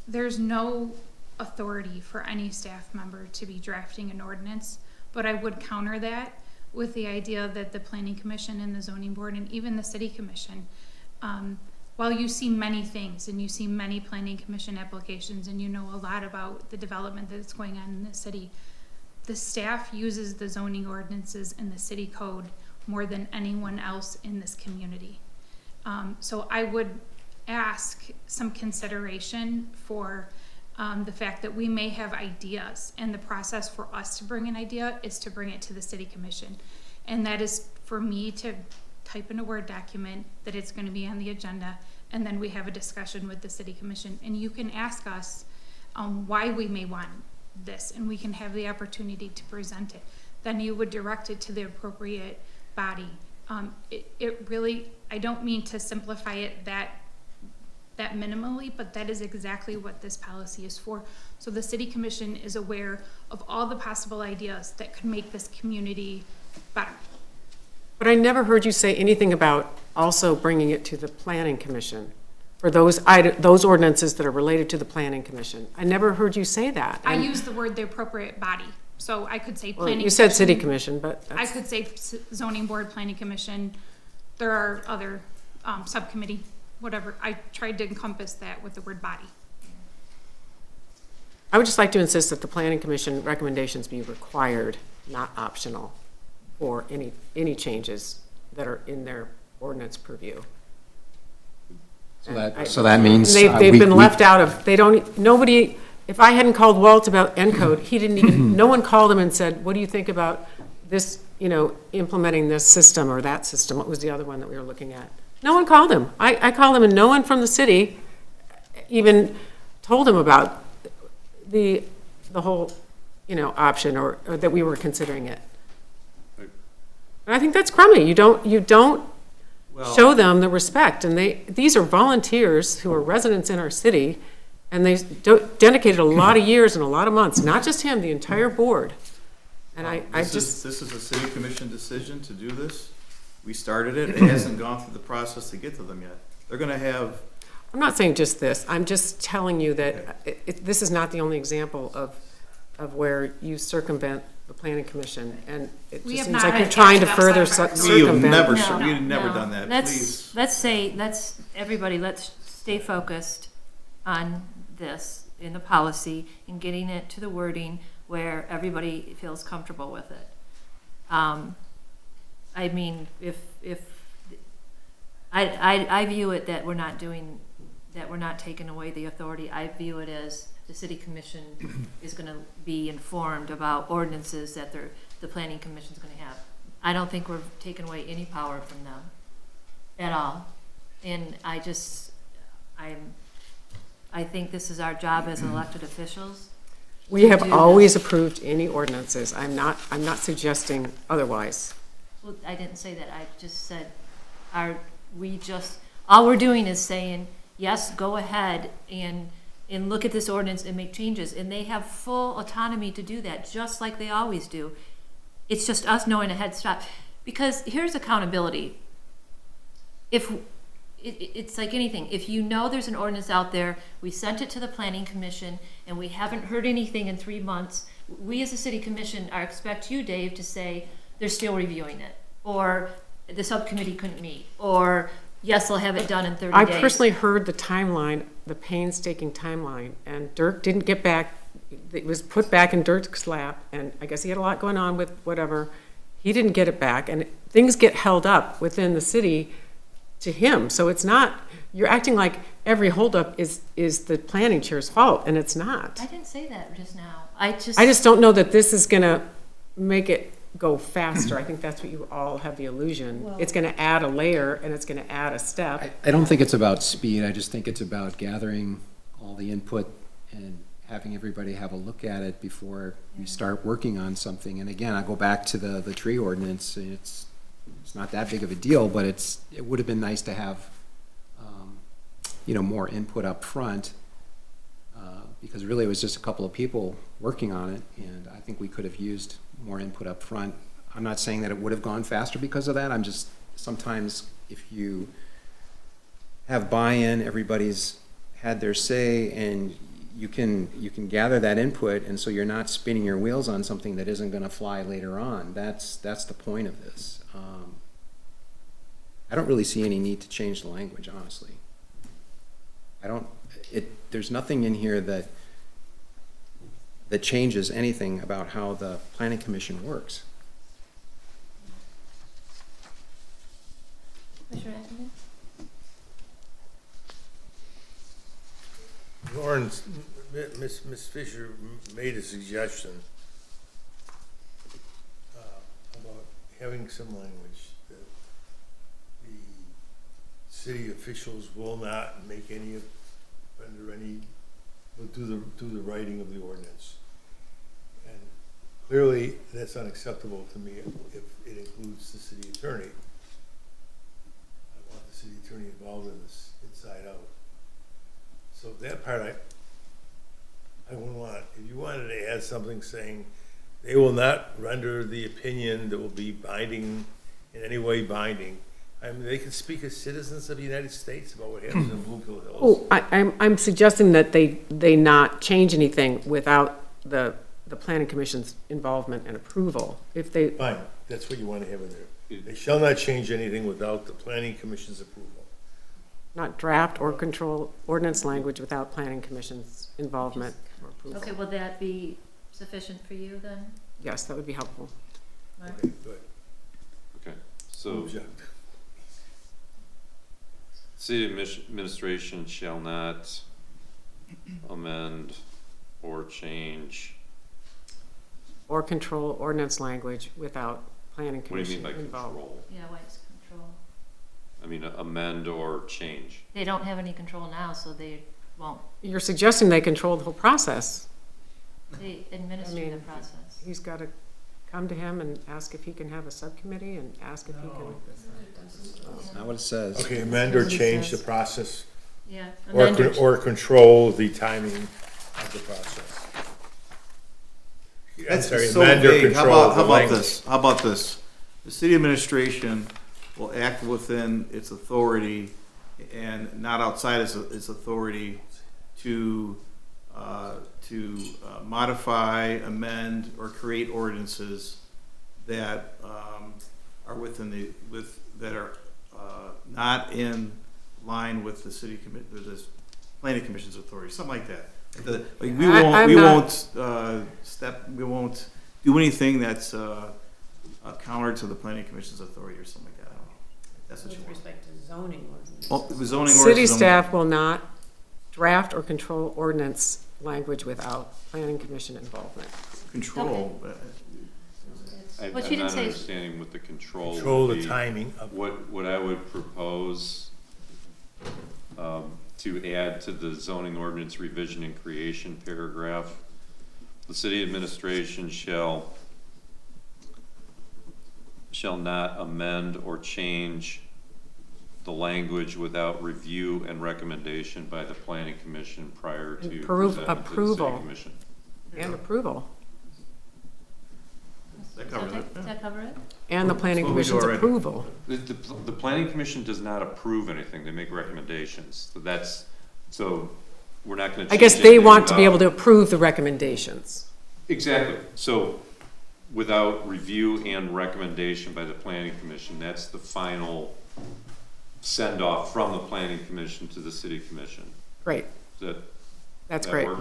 There's no authority for any staff member to be drafting an ordinance, but I would counter that with the idea that the planning commission and the zoning board and even the city commission, while you see many things and you see many planning commission applications and you know a lot about the development that's going on in the city, the staff uses the zoning ordinances and the city code more than anyone else in this community. So I would ask some consideration for the fact that we may have ideas, and the process for us to bring an idea is to bring it to the city commission. And that is for me to type in a Word document that it's going to be on the agenda, and then we have a discussion with the city commission. And you can ask us why we may want this, and we can have the opportunity to present it. Then you would direct it to the appropriate body. It really, I don't mean to simplify it that minimally, but that is exactly what this policy is for. So the city commission is aware of all the possible ideas that could make this community better.
But I never heard you say anything about also bringing it to the planning commission for those ordinances that are related to the planning commission. I never heard you say that.
I use the word the appropriate body. So I could say
Well,
planning.
you said
commission.
city commission, but
I
that's,
could say zoning board, planning commission. There are other subcommittee, whatever. I tried to encompass that with the word body.
I would just like to insist that the planning commission recommendations be required, not optional, for any changes that are in their ordinance purview.
So that means.
They've been left out of, nobody, if I hadn't called Walt about ENCODE, he didn't even, no one called him and said, what do you think about this, implementing this system or that system? What was the other one that we were looking at? No one called him. I called him, and no one from the city even told him about the whole, option or that we were considering it. And I think that's crummy. You don't show them the respect, and these are volunteers who are residents in our city, and they dedicated a lot of years and a lot of months, not just him, the entire board. And
This is a city commission decision to do this. We started it. It hasn't gone through the process to get to them yet. They're gonna have.
I'm not saying just this. I'm just telling you that this is not the only example of where you circumvent the planning commission, and it
We
just
have
seems
not
like you're
had
trying to
that
further
outside of our-
circumvent.
We've never done that, please.
Let's stay focused on this in the policy and getting it to the wording where everybody feels comfortable with it. I mean, if I view it that we're not taking away the authority. I view it as the city commission is going to be informed about ordinances that the planning commission is going to have. I don't think we're taking away any power from them at all. And I think this is our job as elected officials.
We have always approved any ordinances. I'm not suggesting otherwise.
Well, I didn't say that. I just said, all we're doing is saying, yes, go ahead and look at this ordinance and make changes. And they have full autonomy to do that, just like they always do. It's just us knowing ahead, stop. Because here's accountability. It's like anything. If you know there's an ordinance out there, we sent it to the planning commission, and we haven't heard anything in 3 months, we as a city commission expect you, Dave, to say they're still reviewing it, or the subcommittee couldn't meet, or yes, they'll have it done in 30 days.
I personally heard the timeline, the painstaking timeline, and Dirk didn't get back. It was put back in Dirk's lap, and I guess he had a lot going on with whatever. He didn't get it back, and things get held up within the city to him. So it's not, you're acting like every holdup is the planning chair's fault, and it's not.
I didn't say that just now.
I just don't know that this is gonna make it go faster. I think that's what you all have the illusion. It's gonna add a layer, and it's gonna add a step.
I don't think it's about speed, I just think it's about gathering all the input and having everybody have a look at it before you start working on something. And again, I go back to the tree ordinance, it's not that big of a deal, but it would have been nice to have, more input up front, because really it was just a couple of people working on it, and I think we could have used more input up front. I'm not saying that it would have gone faster because of that, I'm just, sometimes if you have buy-in, everybody's had their say, and you can gather that input, and so you're not spinning your wheels on something that isn't gonna fly later on. That's the point of this. I don't really see any need to change the language, honestly. There's nothing in here that changes anything about how the planning commission works.
Commissioner Ackerman?
Lawrence, Ms. Fisher made a suggestion about having some language that the city officials will not make any, will do the writing of the ordinance. And clearly, that's unacceptable to me if it includes the city attorney. I want the city attorney involved in this inside out. So that part I wouldn't want. If you wanted to add something saying they will not render the opinion that will be binding, in any way binding, I mean, they can speak as citizens of the United States about what happens in Bloomfield Hills.
Oh, I'm suggesting that they not change anything without the planning commission's involvement and approval. If they,
Fine, that's what you want to have in there. They shall not change anything without the planning commission's approval.
not draft or control ordinance language without planning commission's involvement or approval.
Okay, will that be sufficient for you then?
Yes, that would be helpful.
Mark?
Okay, good.
Okay, so
Object.
city administration shall not amend or change.
Or control ordinance language without planning
What do you mean
commission
by
involved.
control?
Yeah, White's control.
I mean, amend or change.
They don't have any control now, so they won't.
You're suggesting they control the whole process.
They administer the process.
He's got to come to him and ask if he can have a subcommittee and ask if he can.
That's not what it says.
Okay, amend or change the process,
Yeah.
or,
amend
or control the timing of the process. I'm
That's
sorry,
so
amend or
vague.
control
How
the
about
language.
this? How about this? The city administration will act within its authority and not outside its authority to modify, amend, or create ordinances that are that are not in line with the city with the planning commission's authority, something like that. We won't do anything that's counter to the planning commission's authority or something like that. I don't know. That's what you
With
want.
respect to zoning ordinance.
Well, the zoning
City
ordinance is
staff will not draft or control ordinance language without planning commission involvement.
control.
I'm
What you didn't
not
say is-
understanding what the control
Control
would
the
be.
timing of.
What I would propose to add to the zoning ordinance revision and creation paragraph, the city administration shall not amend or change the language without review and recommendation by the planning commission prior to presenting to the
Approval.
city commission.
And approval.
That covers it.
Does that cover it?
And the planning
That's what we do
commission's
already.
approval.
The planning commission does not approve anything, they make recommendations, so we're not gonna change
I guess they
anything
want to be able
without-
to approve the recommendations.
Exactly, so without review and recommendation by the planning commission, that's the final send-off from the planning commission to the city commission.
Great,
Does
that's
that
great.
work?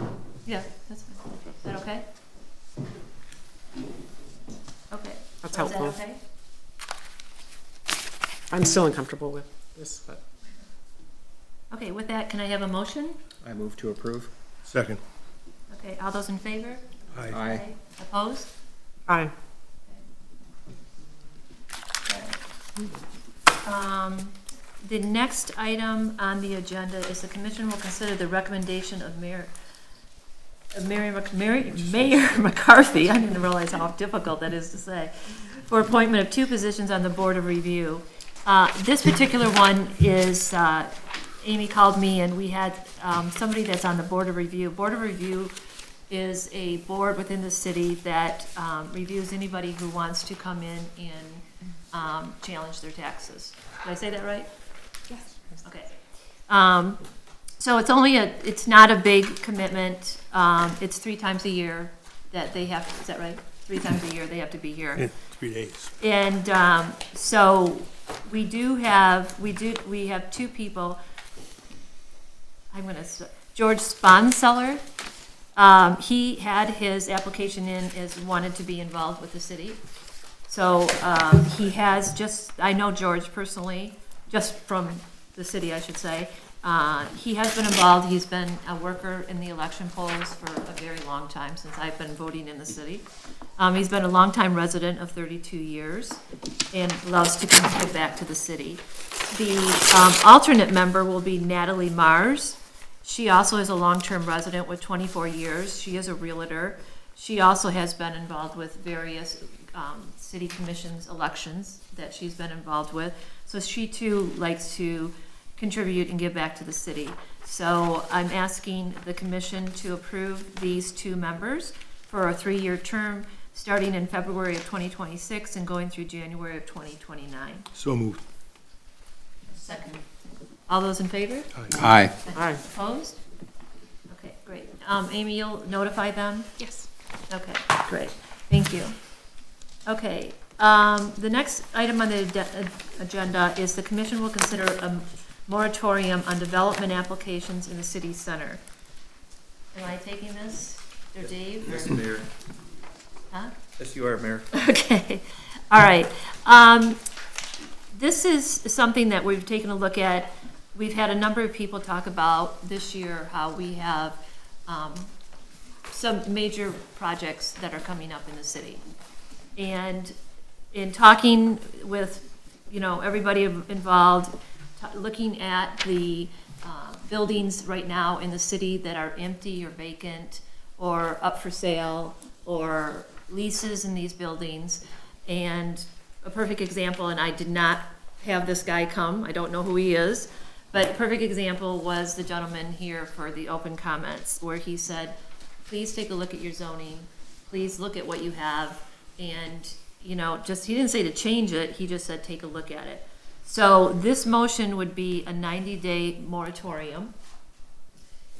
Yeah, that's fine. Is that okay? Okay.
That's
So
helpful.
Is that okay?
I'm still uncomfortable with this, but.
Okay, with that, can I have a motion?
I move to approve.
Second.
Okay, all those in favor?
Aye.
Aye.
Opposed?
Aye.
The next item on the agenda is the commission will consider the recommendation of Mayor McCarthy, I didn't realize how difficult that is to say, for appointment of 2 positions on the Board of Review. This particular one is, Amy called me and we had somebody that's on the Board of Review. Board of Review is a board within the city that reviews anybody who wants to come in and challenge their taxes. Did I say that right?
Yes.
Okay. So it's not a big commitment. It's 3 times a year that they have, is that right? 3 times a year they have to be here.
In 3 days.
And so we have 2 people. George Sponseller. He had his application in as wanted to be involved with the city. So he has I know George personally, just from the city, I should say. He has been involved. He's been a worker in the election polls for a very long time, since I've been voting in the city. He's been a longtime resident of 32 years and loves to give back to the city. The alternate member will be Natalie Mars. She also is a long-term resident with 24 years. She is a realtor. She also has been involved with various city commissions elections that she's been involved with. So she too likes to contribute and give back to the city. So I'm asking the commission to approve these 2 members for a 3-year term, starting in February of 2026 and going through January of 2029.
So moved.
Second.
All those in favor?
Aye.
Aye.
Opposed? Okay, great. Amy, you'll notify them?
Yes.
Okay, great. Thank you. Okay, the next item on the agenda is the commission will consider a moratorium on development applications in the city center. Am I taking this, or Dave?
Yes, Mayor.
Huh?
Yes, you are, Mayor.
Okay, all right. This is something that we've taken a look at. We've had a number of people talk about this year how we have some major projects that are coming up in the city. And in talking with, everybody involved, looking at the buildings right now in the city that are empty or vacant or up for sale or leases in these buildings. And a perfect example, and I did not have this guy come, I don't know who he is, but a perfect example was the gentleman here for the open comments, where he said, please take a look at your zoning, please look at what you have, and, he didn't say to change it, he just said take a look at it. So this motion would be a 90-day moratorium.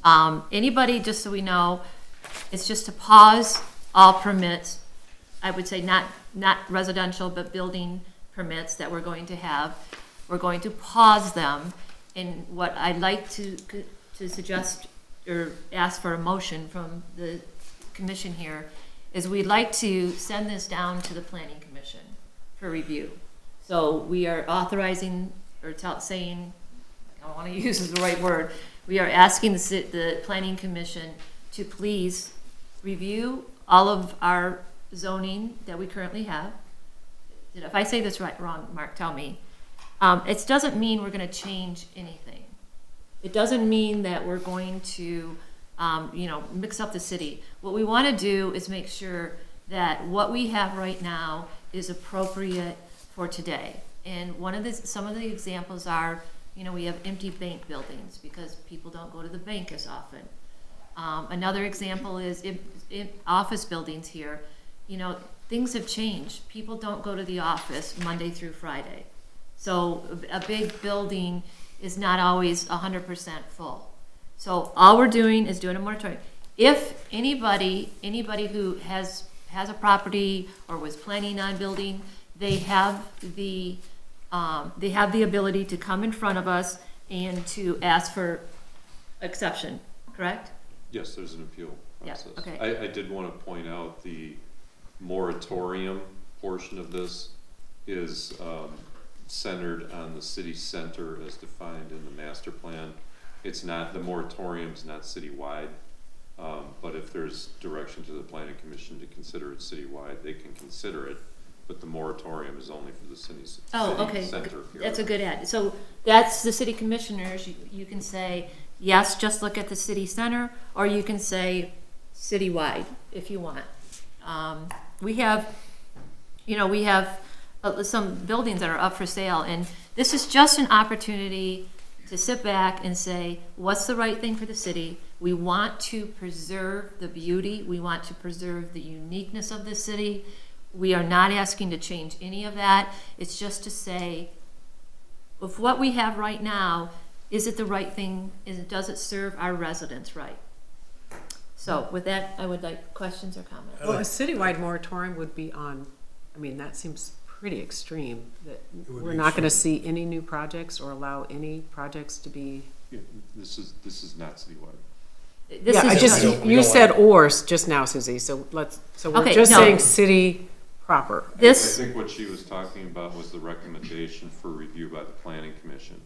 Anybody, just so we know, it's just to pause all permits, I would say not residential, but building permits that we're going to have. We're going to pause them. And what I'd like to suggest or ask for a motion from the commission here is we'd like to send this down to the planning commission for review. So we are authorizing or saying, I don't want to use the right word, we are asking the planning commission to please review all of our zoning that we currently have. If I say this wrong, Mark, tell me. It doesn't mean we're going to change anything. It doesn't mean that we're going to, mix up the city. What we want to do is make sure that what we have right now is appropriate for today. And some of the examples are, we have empty bank buildings because people don't go to the bank as often. Another example is in office buildings here. Things have changed. People don't go to the office Monday through Friday. So a big building is not always 100% full. So all we're doing is doing a moratorium. If anybody who has a property or was planning on building, they have the ability to come in front of us and to ask for exception, correct?
Yes, there's an appeal process.
Yeah, okay.
I did want to point out the moratorium portion of this is centered on the city center as defined in the master plan. It's not, the moratorium's not citywide, but if there's direction to the planning commission to consider it citywide, they can consider it, but the moratorium is only for the city
Okay,
center.
that's a good add. So that's the city commissioners, you can say, yes, just look at the city center, or you can say citywide if you want. We have, we have some buildings that are up for sale, and this is just an opportunity to sit back and say, what's the right thing for the city? We want to preserve the beauty. We want to preserve the uniqueness of the city. We are not asking to change any of that. It's just to say, with what we have right now, is it the right thing? Does it serve our residents right? So with that, I would like questions or comments.
Well, a citywide moratorium would be on, I mean, that seems pretty extreme, that
would
we're
be
not gonna
extreme.
see any new projects or allow any projects to be.
Yeah, this is not citywide.
This
Yeah,
is
I just,
we
you
don't
said
want-
or just now, Suzie, so we're
Okay,
just
no.
saying city proper.
This,
I think what she was talking about was the recommendation for review by the planning commission.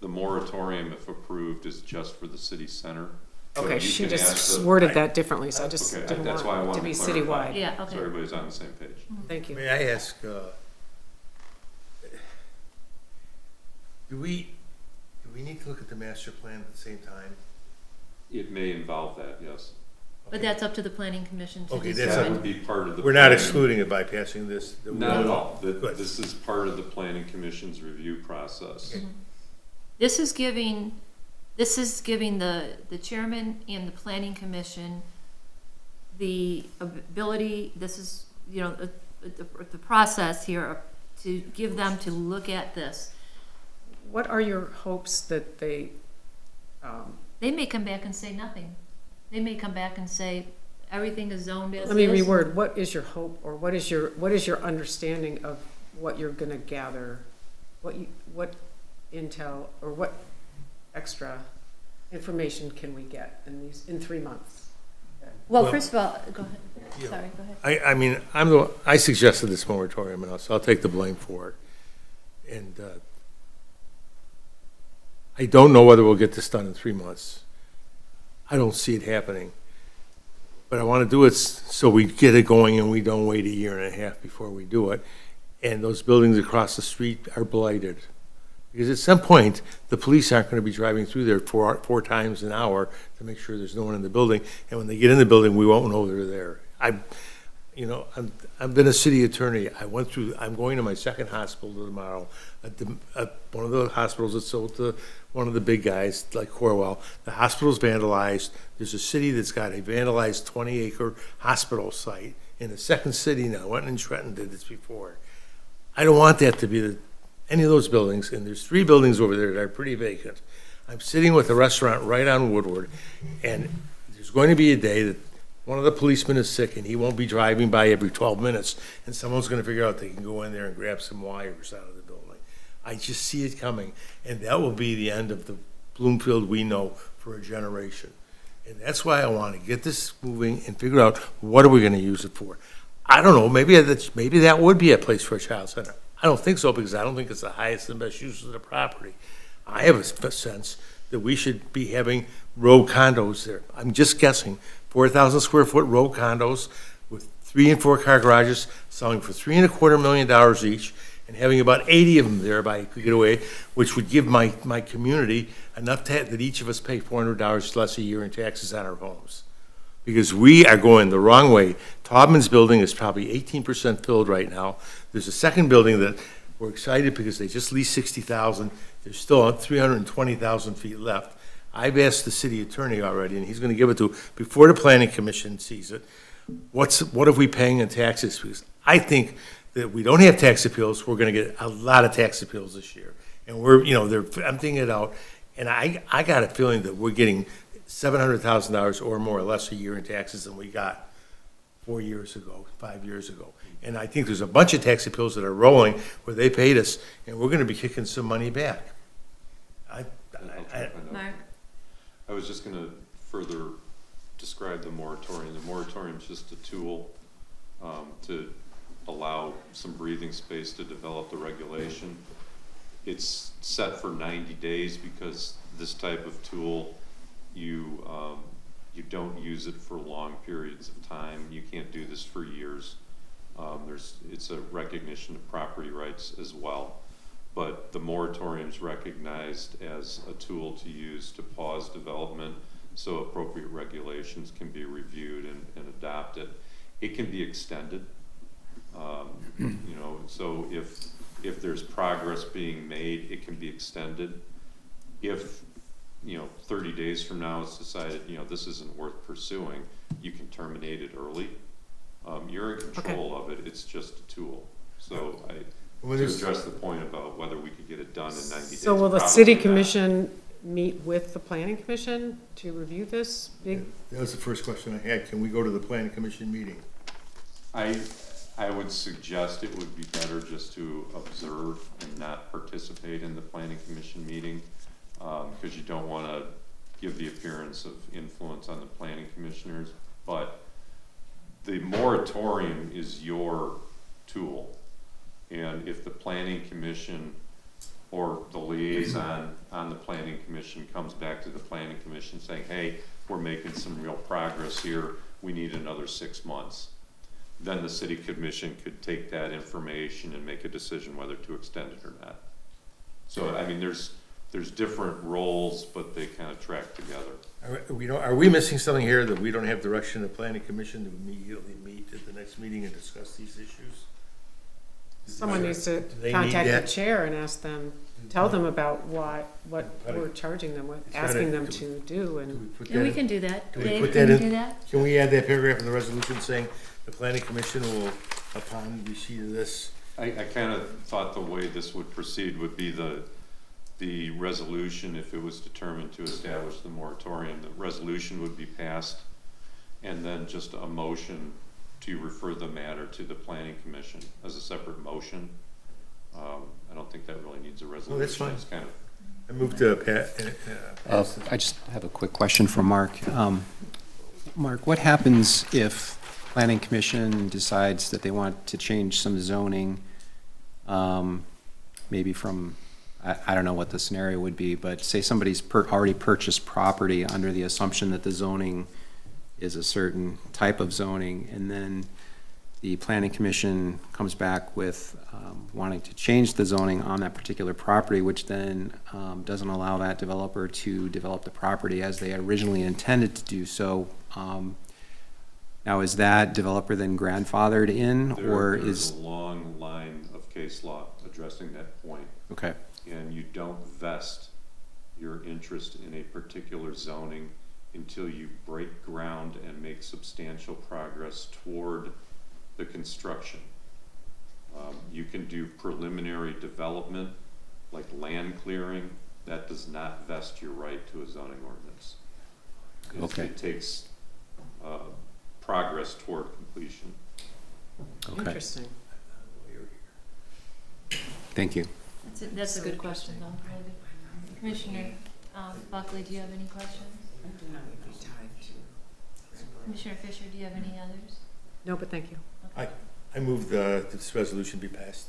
The moratorium, if approved, is just for the city center. So
Okay,
you
she
can ask
just
the-
worded that differently, so I just
Okay,
didn't
that's why I
want it to
wanted
be
to clarify.
citywide.
yeah,
So
okay.
everybody's on the same page.
Thank you.
May I ask, do we need to look at the master plan at the same time?
It may involve that, yes.
But that's up to the planning commission to
Okay, that's
That
determine.
would be part of the.
We're not
planning-
excluding it by passing this.
Not at all.
Good.
This is part of the planning commission's review process.
Okay.
This is giving the chairman and the planning commission the ability, this is, the process here to give them to look at this.
What are your hopes that they,
They may come back and say nothing. They may come back and say, everything is zoned as is.
let me reword, what is your hope, or what is your understanding of what you're gonna gather? What intel, or what extra information can we get in 3 months?
Well, first of all, go ahead.
Yeah.
Sorry, go ahead.
I mean, I suggested this moratorium, and so I'll take the blame for it. And I don't know whether we'll get this done in 3 months. I don't see it happening. But I want to do it so we get it going and we don't wait a year and a half before we do it. And those buildings across the street are blighted. Because at some point, the police aren't going to be driving through there four times an hour to make sure there's no one in the building. And when they get in the building, we won't know they're there. I've been a city attorney. I'm going to my second hospital tomorrow. At one of the hospitals that's sold to one of the big guys like Corwell. The hospital's vandalized. There's a city that's got a vandalized 20-acre hospital site in a second city now. Went in Trenton, did this before. I don't want that to be any of those buildings, and there's 3 buildings over there that are pretty vacant. I'm sitting with a restaurant right on Woodward, and there's going to be a day that one of the policemen is sick, and he won't be driving by every 12 minutes, and someone's going to figure out they can go in there and grab some wires out of the building. I just see it coming, and that will be the end of the Bloomfield we know for a generation. And that's why I want to get this moving and figure out what are we going to use it for. I don't know, maybe that would be a place for a child center. I don't think so, because I don't think it's the highest and best use of the property. I have a sense that we should be having row condos there. I'm just guessing, 4,000 square foot row condos with 3 and 4 car garages selling for $3.25 million each, and having about 80 of them there by get away, which would give my community enough that each of us pay $400 less a year in taxes on our homes. Because we are going the wrong way. Taubman's building is probably 18% filled right now. There's a second building that we're excited because they just leased 60,000. There's still 320,000 feet left. I've asked the city attorney already, and he's going to give it to, before the planning commission sees it, what are we paying in taxes? Because I think that we don't have tax appeals, we're going to get a lot of tax appeals this year. And they're emptying it out. And I got a feeling that we're getting $700,000 or more or less a year in taxes than we got 4 years ago, 5 years ago. And I think there's a bunch of tax appeals that are rolling where they paid us, and we're going to be kicking some money back.
I'll check my note.
Mark?
I was just gonna further describe the moratorium. The moratorium is just a tool to allow some breathing space to develop the regulation. it's set for 90 days because this type of tool, you don't use it for long periods of time. You can't do this for years. It's a recognition of property rights as well. But the moratorium's recognized as a tool to use to pause development so appropriate regulations can be reviewed and adopted. It can be extended. You know, so if there's progress being made, it can be extended. If, you know, 30 days from now it's decided, you know, this isn't worth pursuing, you can terminate it early. You're in control of it, it's just a tool. So to address the point about whether we could get it done in 90 days.
So will the
probably
city
not.
commission meet with the planning commission to review this big?
That was the first question I had. Can we go to the planning commission meeting?
I would suggest it would be better just to observe and not participate in the planning commission meeting, because you don't want to give the appearance of influence on the planning commissioners. But the moratorium is your tool, and if the planning commission or the liaison on the planning commission comes back to the planning commission saying, hey, we're making some real progress here, we need another 6 months, then the city commission could take that information and make a decision whether to extend it or not. So, I mean, there's different roles, but they kind of track together.
Are we missing something here that we don't have direction of the planning commission to immediately meet at the next meeting and discuss these issues?
Someone needs to
Do they need
contact the
that?
chair and ask them, tell them about what we're charging them with, asking them to do, and
Yeah, we can do that.
Do we
Dave,
put
can
that
you
in?
do that?
Can we add that paragraph in the resolution saying the planning commission will, upon receipt of this?
I kind of thought the way this would proceed would be the resolution, if it was determined to establish the moratorium, the resolution would be passed, and then just a motion to refer the matter to the planning commission as a separate motion. I don't think that really needs a resolution.
that's fine.
It's kind of,
I moved to pass.
I just have a quick question for Mark. Mark, what happens if planning commission decides that they want to change some zoning, maybe from, I don't know what the scenario would be, but say somebody's already purchased property under the assumption that the zoning is a certain type of zoning, and then the planning commission comes back with wanting to change the zoning on that particular property, which then doesn't allow that developer to develop the property as they originally intended to do so. Now, is that developer then grandfathered in, or
there's
is?
a long line of case law addressing that point.
Okay.
And you don't vest your interest in a particular zoning until you break ground and make substantial progress toward the construction. You can do preliminary development, like land clearing. That does not vest your right to a zoning ordinance.
Okay.
It takes progress toward completion.
Okay.
interesting.
Thank you.
That's a good question, though. Really good. Commissioner Buckley, do you have any questions? Commissioner Fisher, do you have any others?
No, but thank you.
I move this resolution be passed.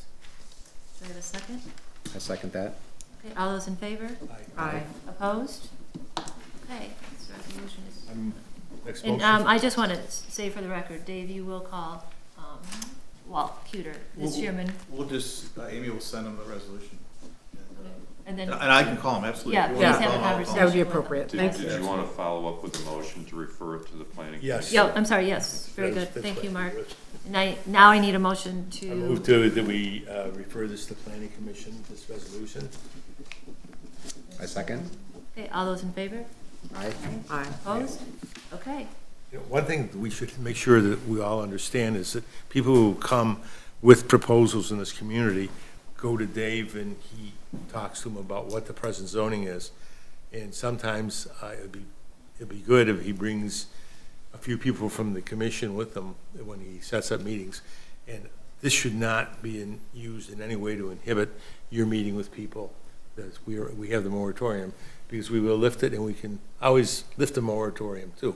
Do I have a second?
I second that.
Okay, all those in favor?
Aye.
Opposed? Okay, this resolution is.
Next
And
motion.
I just want to say for the record, Dave, you will call Walt Cuter, the chairman,
We'll just, Amy will send them the resolution.
and then.
And I can call them, absolutely.
Yeah,
If you
please
want to
have a
call 'em, I'll call 'em.
conversation.
That would be
with
appropriate.
them.
Thank
Did you want to follow up with a motion to refer it to the planning?
Yes.
Yeah, I'm sorry, yes, very good,
That's
thank you,
what-
Mark. Now I need a motion
I move that we refer this to planning commission, this resolution.
I second.
Okay, all those in favor?
Aye.
Aye.
Opposed? Okay,
You know, one thing that we should make sure that we all understand is that people who come with proposals in this community go to Dave and he talks to them about what the present zoning is. And sometimes it'd be good if he brings a few people from the commission with him when he sets up meetings. And this should not be used in any way to inhibit your meeting with people. That we have the moratorium, because we will lift it, and we can always lift the moratorium too.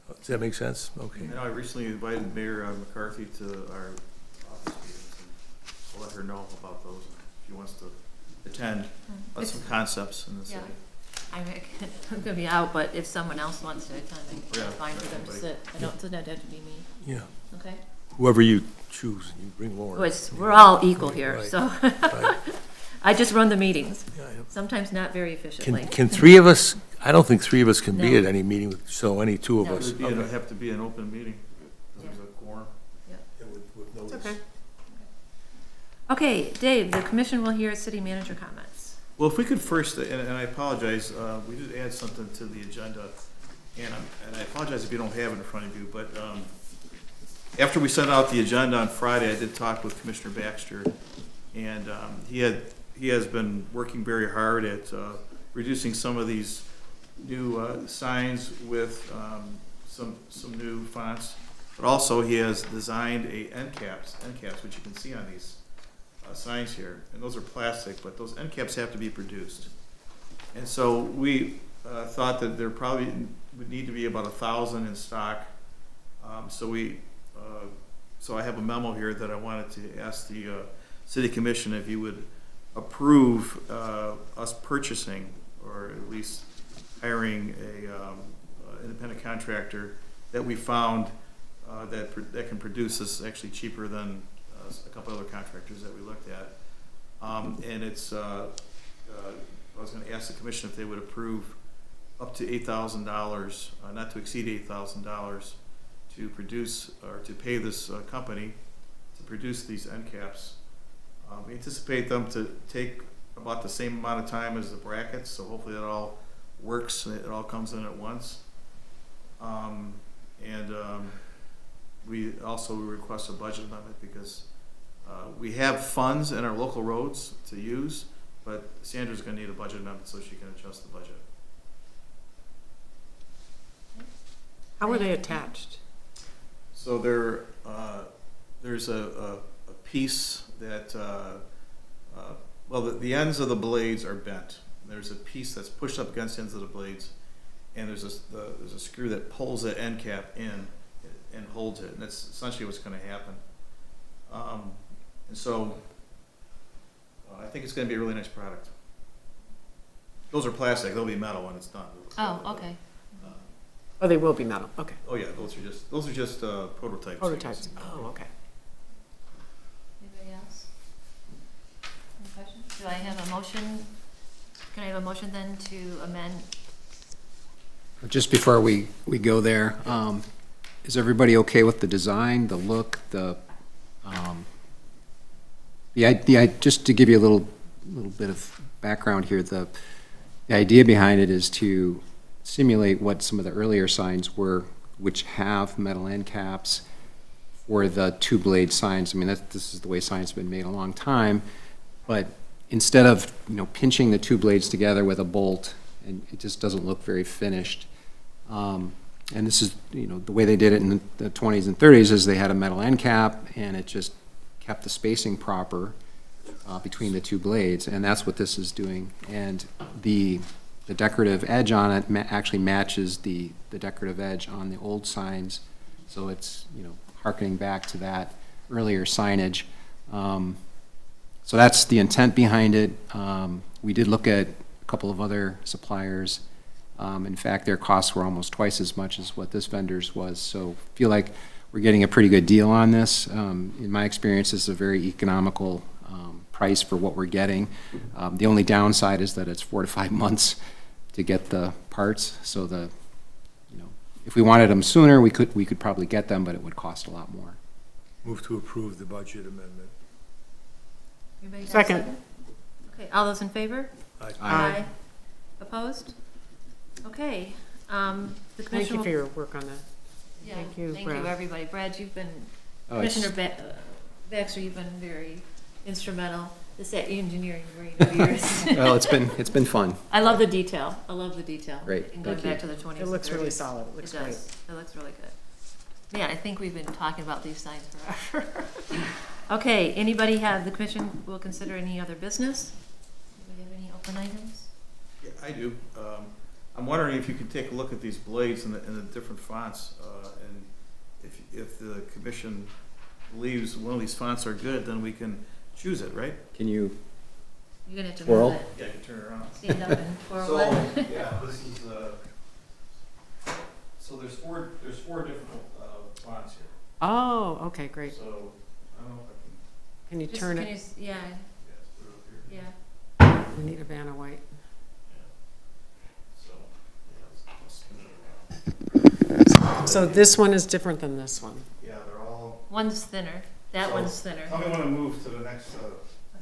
Does that make sense? Okay.
I recently invited Mayor McCarthy to our office meetings, and I'll let her know about those. he wants to attend, some concepts in the
Yeah.
city.
I'm gonna be out, but if someone else wants to attend,
Yeah,
it's fine for them to
everybody.
sit. I don't, so that have to be me,
Yeah,
okay?
whoever you choose, you bring Lauren.
We're all equal here,
Right,
so
right.
I just run the meetings,
Yeah, yeah.
sometimes not very efficiently.
Can three of us, I don't think three of us can be
No.
at any meeting, so any two of
No.
It
us.
would be,
Okay.
it'd have to be an open meeting, because there's a quorum.
Yeah, with notice.
It's okay.
Okay, Dave, the commission will hear city manager comments.
Well, if we could first, and I apologize, we did add something to the agenda, and I apologize if you don't have it in front of you, but after we sent out the agenda on Friday, I did talk with Commissioner Baxter, and he has been working very hard at reducing some of these new signs with some new fonts, but also he has designed a end caps, which you can see on these signs here, and those are plastic, but those end caps have to be produced. And so we thought that there probably would need to be about 1,000 in stock. So I have a memo here that I wanted to ask the city commission if you would approve us purchasing, or at least hiring a independent contractor that we found that can produce this actually cheaper than a couple other contractors that we looked at. And it's, I was gonna ask the commission if they would approve up to $8,000, not to exceed $8,000, to produce, or to pay this company to produce these end caps. We anticipate them to take about the same amount of time as the brackets, so hopefully that all works, and it all comes in at once. We also request a budget amendment because we have funds in our local roads to use, but Sandra's gonna need a budget amendment so she can adjust the budget.
How are they attached?
So there's a piece that, well, the ends of the blades are bent. There's a piece that's pushed up against the ends of the blades, and there's a screw that pulls that end cap in and holds it, and that's essentially what's gonna happen. And so, I think it's gonna be a really nice product. Those are plastic, they'll be metal when it's done.
Oh, okay.
Oh, they will be metal, okay.
Oh yeah, those are just prototypes.
Prototypes, oh, okay.
Anybody else? Any questions? Do I have a motion? Can I have a motion then to amend?
Just before we go there, is everybody okay with the design, the look, just to give you a little bit of background here, the idea behind it is to simulate what some of the earlier signs were, which have metal end caps for the two blade signs. I mean, this is the way signs have been made a long time, but instead of, pinching the two blades together with a bolt, and it just doesn't look very finished. And this is, the way they did it in the 20s and 30s is they had a metal end cap, and it just kept the spacing proper between the two blades, and that's what this is doing. And the decorative edge on it actually matches the decorative edge on the old signs, so it's, harkening back to that earlier signage. So that's the intent behind it. We did look at a couple of other suppliers. In fact, their costs were almost twice as much as what this vendor's was, so feel like we're getting a pretty good deal on this. In my experience, this is a very economical price for what we're getting. The only downside is that it's 4 to 5 months to get the parts, so if we wanted them sooner, we could probably get them, but it would cost a lot more.
Move to approve the budget amendment.
Anybody got a
Second.
Okay, all those in favor?
Aye.
Opposed? Okay, the
Thank
commission
you
will.
for your work on that.
Yeah,
Thank you,
thank you,
Brad.
everybody. Brad, you've been,
Oh, it's-
Commissioner Baxter, you've been very instrumental, this engineering brain of yours.
Well, it's been fun.
I love the detail,
Great,
And going
thank you.
back to the 20s.
It looks
and
really
30s.
solid, it looks
It
great.
does, it looks really good. Man, I think we've been talking about these signs forever. Okay, anybody the commission will consider any other business? Anybody have any open items?
Yeah, I do. I'm wondering if you could take a look at these blades in the different fonts, and if the commission believes one of these fonts are good, then we can choose it, right?
Can you
You're gonna have to
Twirl?
move it.
Yeah, I can turn it around.
Stand up and twirl
So,
it.
yeah, this is, so there's four different, fonts here.
Oh, okay, great.
So, I don't know if I
Can you
Just-
turn
can
it?
you s- Yeah,
can, put it up here.
yeah.
Anita Vanna White.
So, yeah, I'll spin it around.
So this one is different than this one.
Yeah, they're all,
One's thinner, that
So-
one's thinner.
tell me when to move to the next,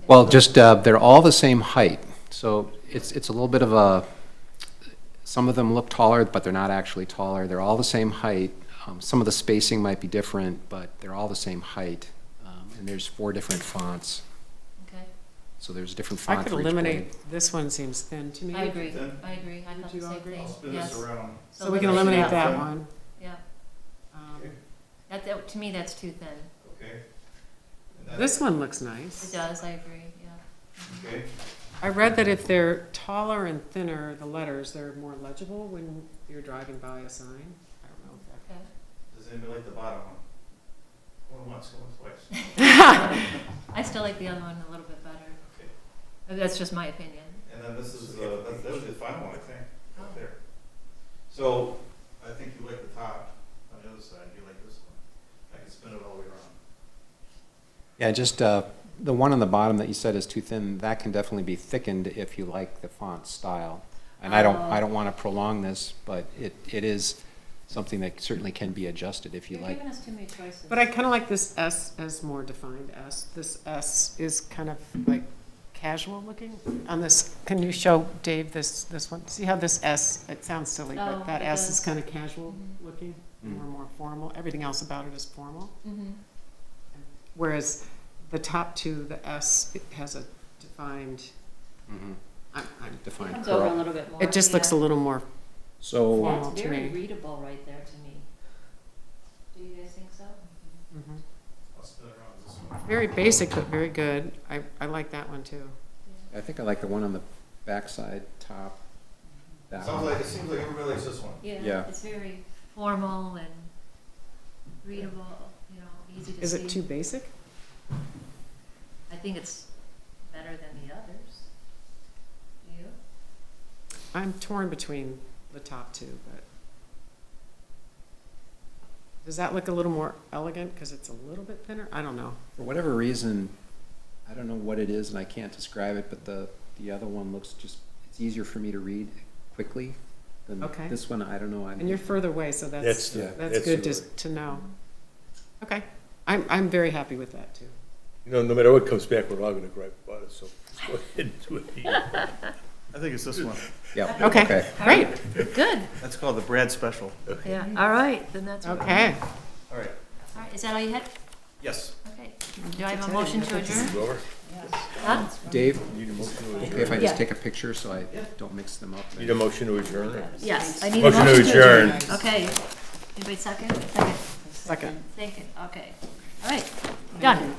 Well, just, they're all the same height, so it's a little bit of a, some of them look taller, but they're not actually taller. They're all the same height. Some of the spacing might be different, but they're all the same height. And there's 4 different fonts,
Okay,
so there's a different
I
font
could
for each
eliminate,
grade.
this one seems thin to me.
I agree,
Then-
I agree, I thought the
you
same
agree?
thing,
I'll spin
yes.
this around.
So we can eliminate that
that.
one.
Yeah,
Um,
that, to me, that's too thin.
Okay. And then-
This one looks
It
nice.
does, I agree, yeah.
Okay.
I read that if they're taller and thinner, the letters, they're more legible when you're driving by a sign. I don't know if
Okay.
Does anybody like the bottom one? Going once, going twice.
that.
I still like the other one a little bit better.
Okay.
That's just my opinion.
And then this is, that was the final one, I think,
Oh.
up there. So, I think you like the top on the other side, you like this one. I can spin it all the way around.
Yeah, just, the one on the bottom that you said is too thin, that can definitely be thickened if you like the font style. And I don't want to prolong this, but it is something that certainly can be adjusted if you
You're
like.
giving us too many choices.
But I kind of like this S as more defined S. This S is kind of like casual looking on this. Can you show Dave this one? See how this S, it sounds silly,
Oh,
but that
it
S is
does.
kind of casual
Mhm.
looking,
Mm.
more formal. Everything else about it is formal.
Mhm.
Whereas the top two, the S, it has a defined,
Mhm.
I'm,
Defined
Comes over a
curl.
little bit more.
it just looks a
yeah.
little more
So,
formal
That's
to
very
me.
readable right there to me. Do you guys think so?
Mhm.
I'll spin it around this one.
Very basic, but very good. I like that one too.
I think I like the one on the backside top. That
Sounds
one.
like, it seems like everybody likes this one.
Yeah,
Yeah.
it's very formal and readable, you know, easy to see.
Is it too basic?
I think it's better than the others. Do you?
I'm torn between the top two, but does that look a little more elegant because it's a little bit thinner? I don't know.
For whatever reason, I don't know what it is and I can't describe it, but the other one looks just, it's easier for me to read quickly than
Okay.
this one. I don't know.
And you're further away, so that's
That's
good
the-
to know. Okay, I'm very happy with that too.
You know, no matter what comes back, we're all gonna gripe about it, so let's go ahead and do it.
I think it's this one.
Yeah.
Okay, great.
Good.
That's called the Brad Special.
Yeah, all right, then that's.
Okay.
All right.
All right, is that all you had?
Yes.
Okay. Do I have a motion to adjourn?
Go over.
Huh?
Dave,
Need a motion to
okay
adjourn?
if I just
Yeah.
take a picture so I don't mix them up?
Need a motion to adjourn? or-
Yes, I need a
Motion to adjourn.
Okay. Anybody second? Second.
Second.
Second, okay. All right, done.